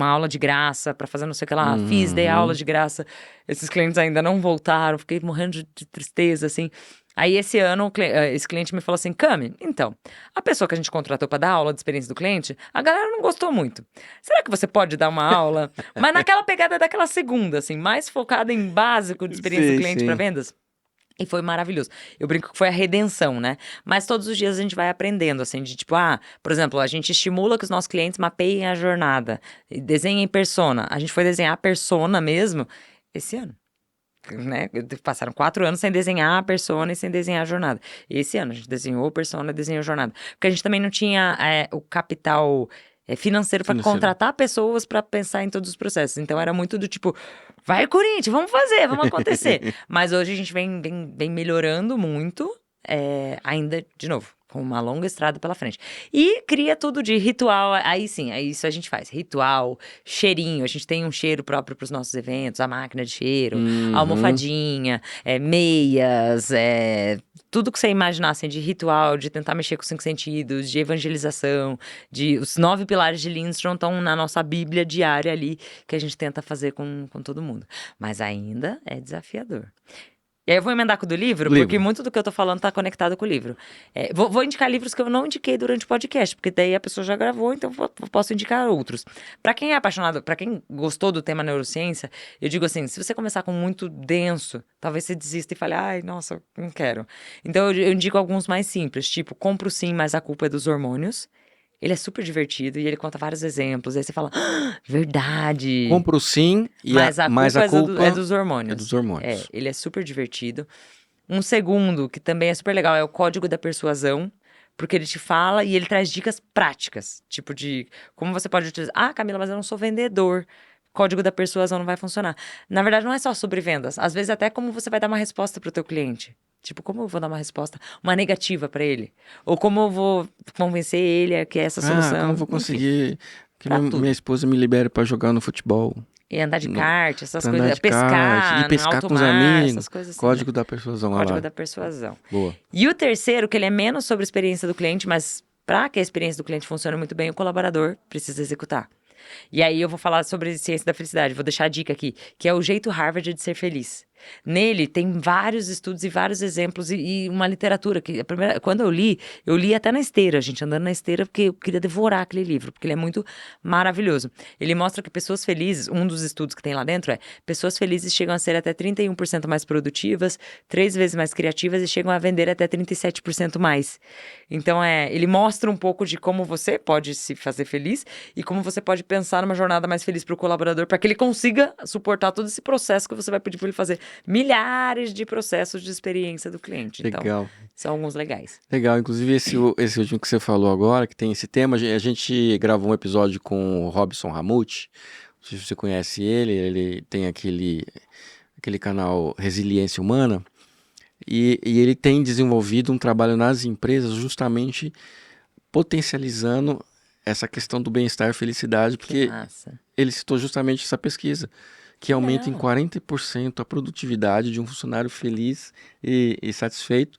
aula de graça, pra fazer não sei o que lá. Dei aula de graça. Esses clientes ainda não voltaram, fiquei morrendo de tristeza, assim. Aí esse ano, esse cliente me falou assim, Cami, então, a pessoa que a gente contratou para dar aula de experiência do cliente, a galera não gostou muito. Será que você pode dar uma aula? Mas naquela pegada daquela segunda, assim, mais focada em básico de experiência do cliente para vendas? E foi maravilhoso. Eu brinco que foi a redenção, né? Mas todos os dias a gente vai aprendendo, assim, de tipo, por exemplo, a gente estimula que os nossos clientes mapeiem a jornada, e desenhem persona. A gente foi desenhar a persona mesmo esse ano, né? Passaram 4 anos sem desenhar a persona e sem desenhar a jornada. Esse ano a gente desenhou a persona, desenhou a jornada. Porque a gente também não tinha o capital financeiro para Financeiro. contratar pessoas para pensar em todos os processos. Então era muito do tipo, vai Corinthians, vamos fazer, vamos acontecer. Mas hoje a gente vem melhorando muito, ainda, de novo, com uma longa estrada pela frente. E cria tudo de ritual, aí sim, aí isso a gente faz. Ritual, cheirinho, a gente tem um cheiro próprio para os nossos eventos, a máquina de cheiro, a almofadinha, meias, tudo que você imaginar, assim, de ritual, de tentar mexer com os 5 sentidos, de evangelização, os 9 pilares de Lindstrom estão na nossa bíblia diária ali, que a gente tenta fazer com todo mundo. Mas ainda é desafiador. E aí eu vou emendar com o do livro, porque muito do que eu tô falando tá conectado com o livro. Vou indicar livros que eu não indiquei durante o podcast, porque daí a pessoa já gravou, então posso indicar outros. Pra quem é apaixonado, pra quem gostou do tema neurociência, eu digo assim, se você começar com muito denso, talvez você desista e fale, ai, nossa, não quero. Então eu indico alguns mais simples, tipo, Compro Sim, mas a culpa é dos hormônios. Ele é super divertido e ele conta vários exemplos. Aí você fala, verdade. Compro Sim, Mas a culpa é dos é hormônios. dos hormônios. Ele é super divertido. Um segundo, que também é super legal, é o Código da Persuasão. Porque ele te fala e ele traz dicas práticas. Tipo de como você pode utilizar. Camila, mas eu não sou vendedor. Código da Persuasão não vai funcionar. Na verdade, não é só sobre vendas. Às vezes até como você vai dar uma resposta pro teu cliente. Tipo, como eu vou dar uma resposta, uma negativa pra ele? Ou como eu vou convencer ele a que essa solução... como eu vou Enfim, conseguir que pra tudo. minha esposa me libere para jogar no futebol. E andar de kart, essas Pra andar coisas. de kart, Pescar, e pescar no alto com os mar, amigos. essas coisas assim. Código né? da persuasão. Código lá. da Persuasão. Boa. E o terceiro, que ele é menos sobre a experiência do cliente, mas para que a experiência do cliente funcione muito bem, o colaborador precisa executar. E aí eu vou falar sobre ciência da felicidade, vou deixar a dica aqui, que é o jeito Harvard de ser feliz. Nele tem vários estudos e vários exemplos e uma literatura que quando eu li até na esteira, gente, andando na esteira, porque eu queria devorar aquele livro, porque ele é muito maravilhoso. Ele mostra que pessoas felizes, um dos estudos que tem lá dentro pessoas felizes chegam a ser até 31% mais produtivas, 3 vezes mais criativas e chegam a vender até 37% mais. Então ele mostra um pouco de como você pode se fazer feliz e como você pode pensar numa jornada mais feliz para o colaborador, para que ele consiga suportar todo esse processo que você vai pedir para ele fazer. Milhares de processos de experiência do cliente. Legal. Então, são alguns legais. Legal. Inclusive, esse último que você falou agora, que tem esse tema, a gente gravou um episódio com o Robson Ramute. Não sei se você conhece ele tem aquele canal Resiliência Humana. E ele tem desenvolvido um trabalho nas empresas justamente potencializando essa questão do bem-estar e felicidade, porque ele citou justamente essa pesquisa, que aumenta em 40% a produtividade de um funcionário feliz e satisfeito,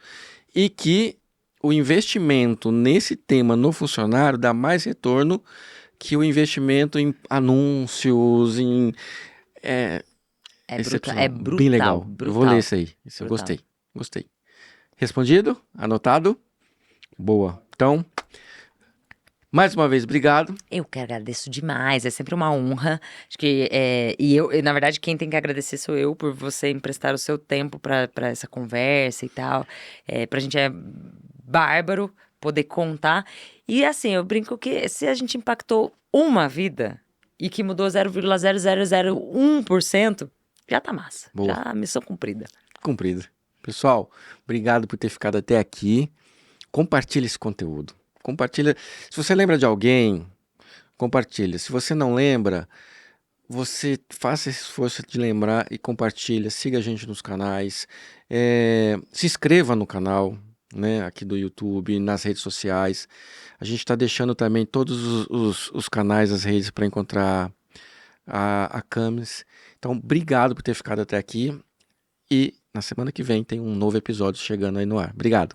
e que o investimento nesse tema no funcionário dá mais retorno que o investimento em anúncios, é brutal. Bem legal. Brutal. Eu vou ler isso aí. Isso eu gostei. Respondido? Anotado? Boa. Então, mais uma vez, obrigado. Eu que agradeço demais, é sempre uma honra. Acho que, na verdade, quem tem que agradecer sou eu por você emprestar o seu tempo para essa conversa e tal. Pra gente é bárbaro poder contar. E assim, eu brinco que se a gente impactou uma vida e que mudou 0,0001%, já tá massa. Boa. Já missão cumprida. Cumprida. Pessoal, obrigado por ter ficado até aqui. Compartilhe esse conteúdo. Compartilha. Se você lembra de alguém, compartilha. Se você não lembra, você faça esse esforço de lembrar e compartilha. Siga a gente nos canais. Se inscreva no canal, né, aqui do YouTube, nas redes sociais. A gente está deixando também todos os canais, as redes para encontrar a Camis. Então, obrigado por ter ficado até aqui. E na semana que vem tem um novo episódio chegando aí no ar. Obrigado.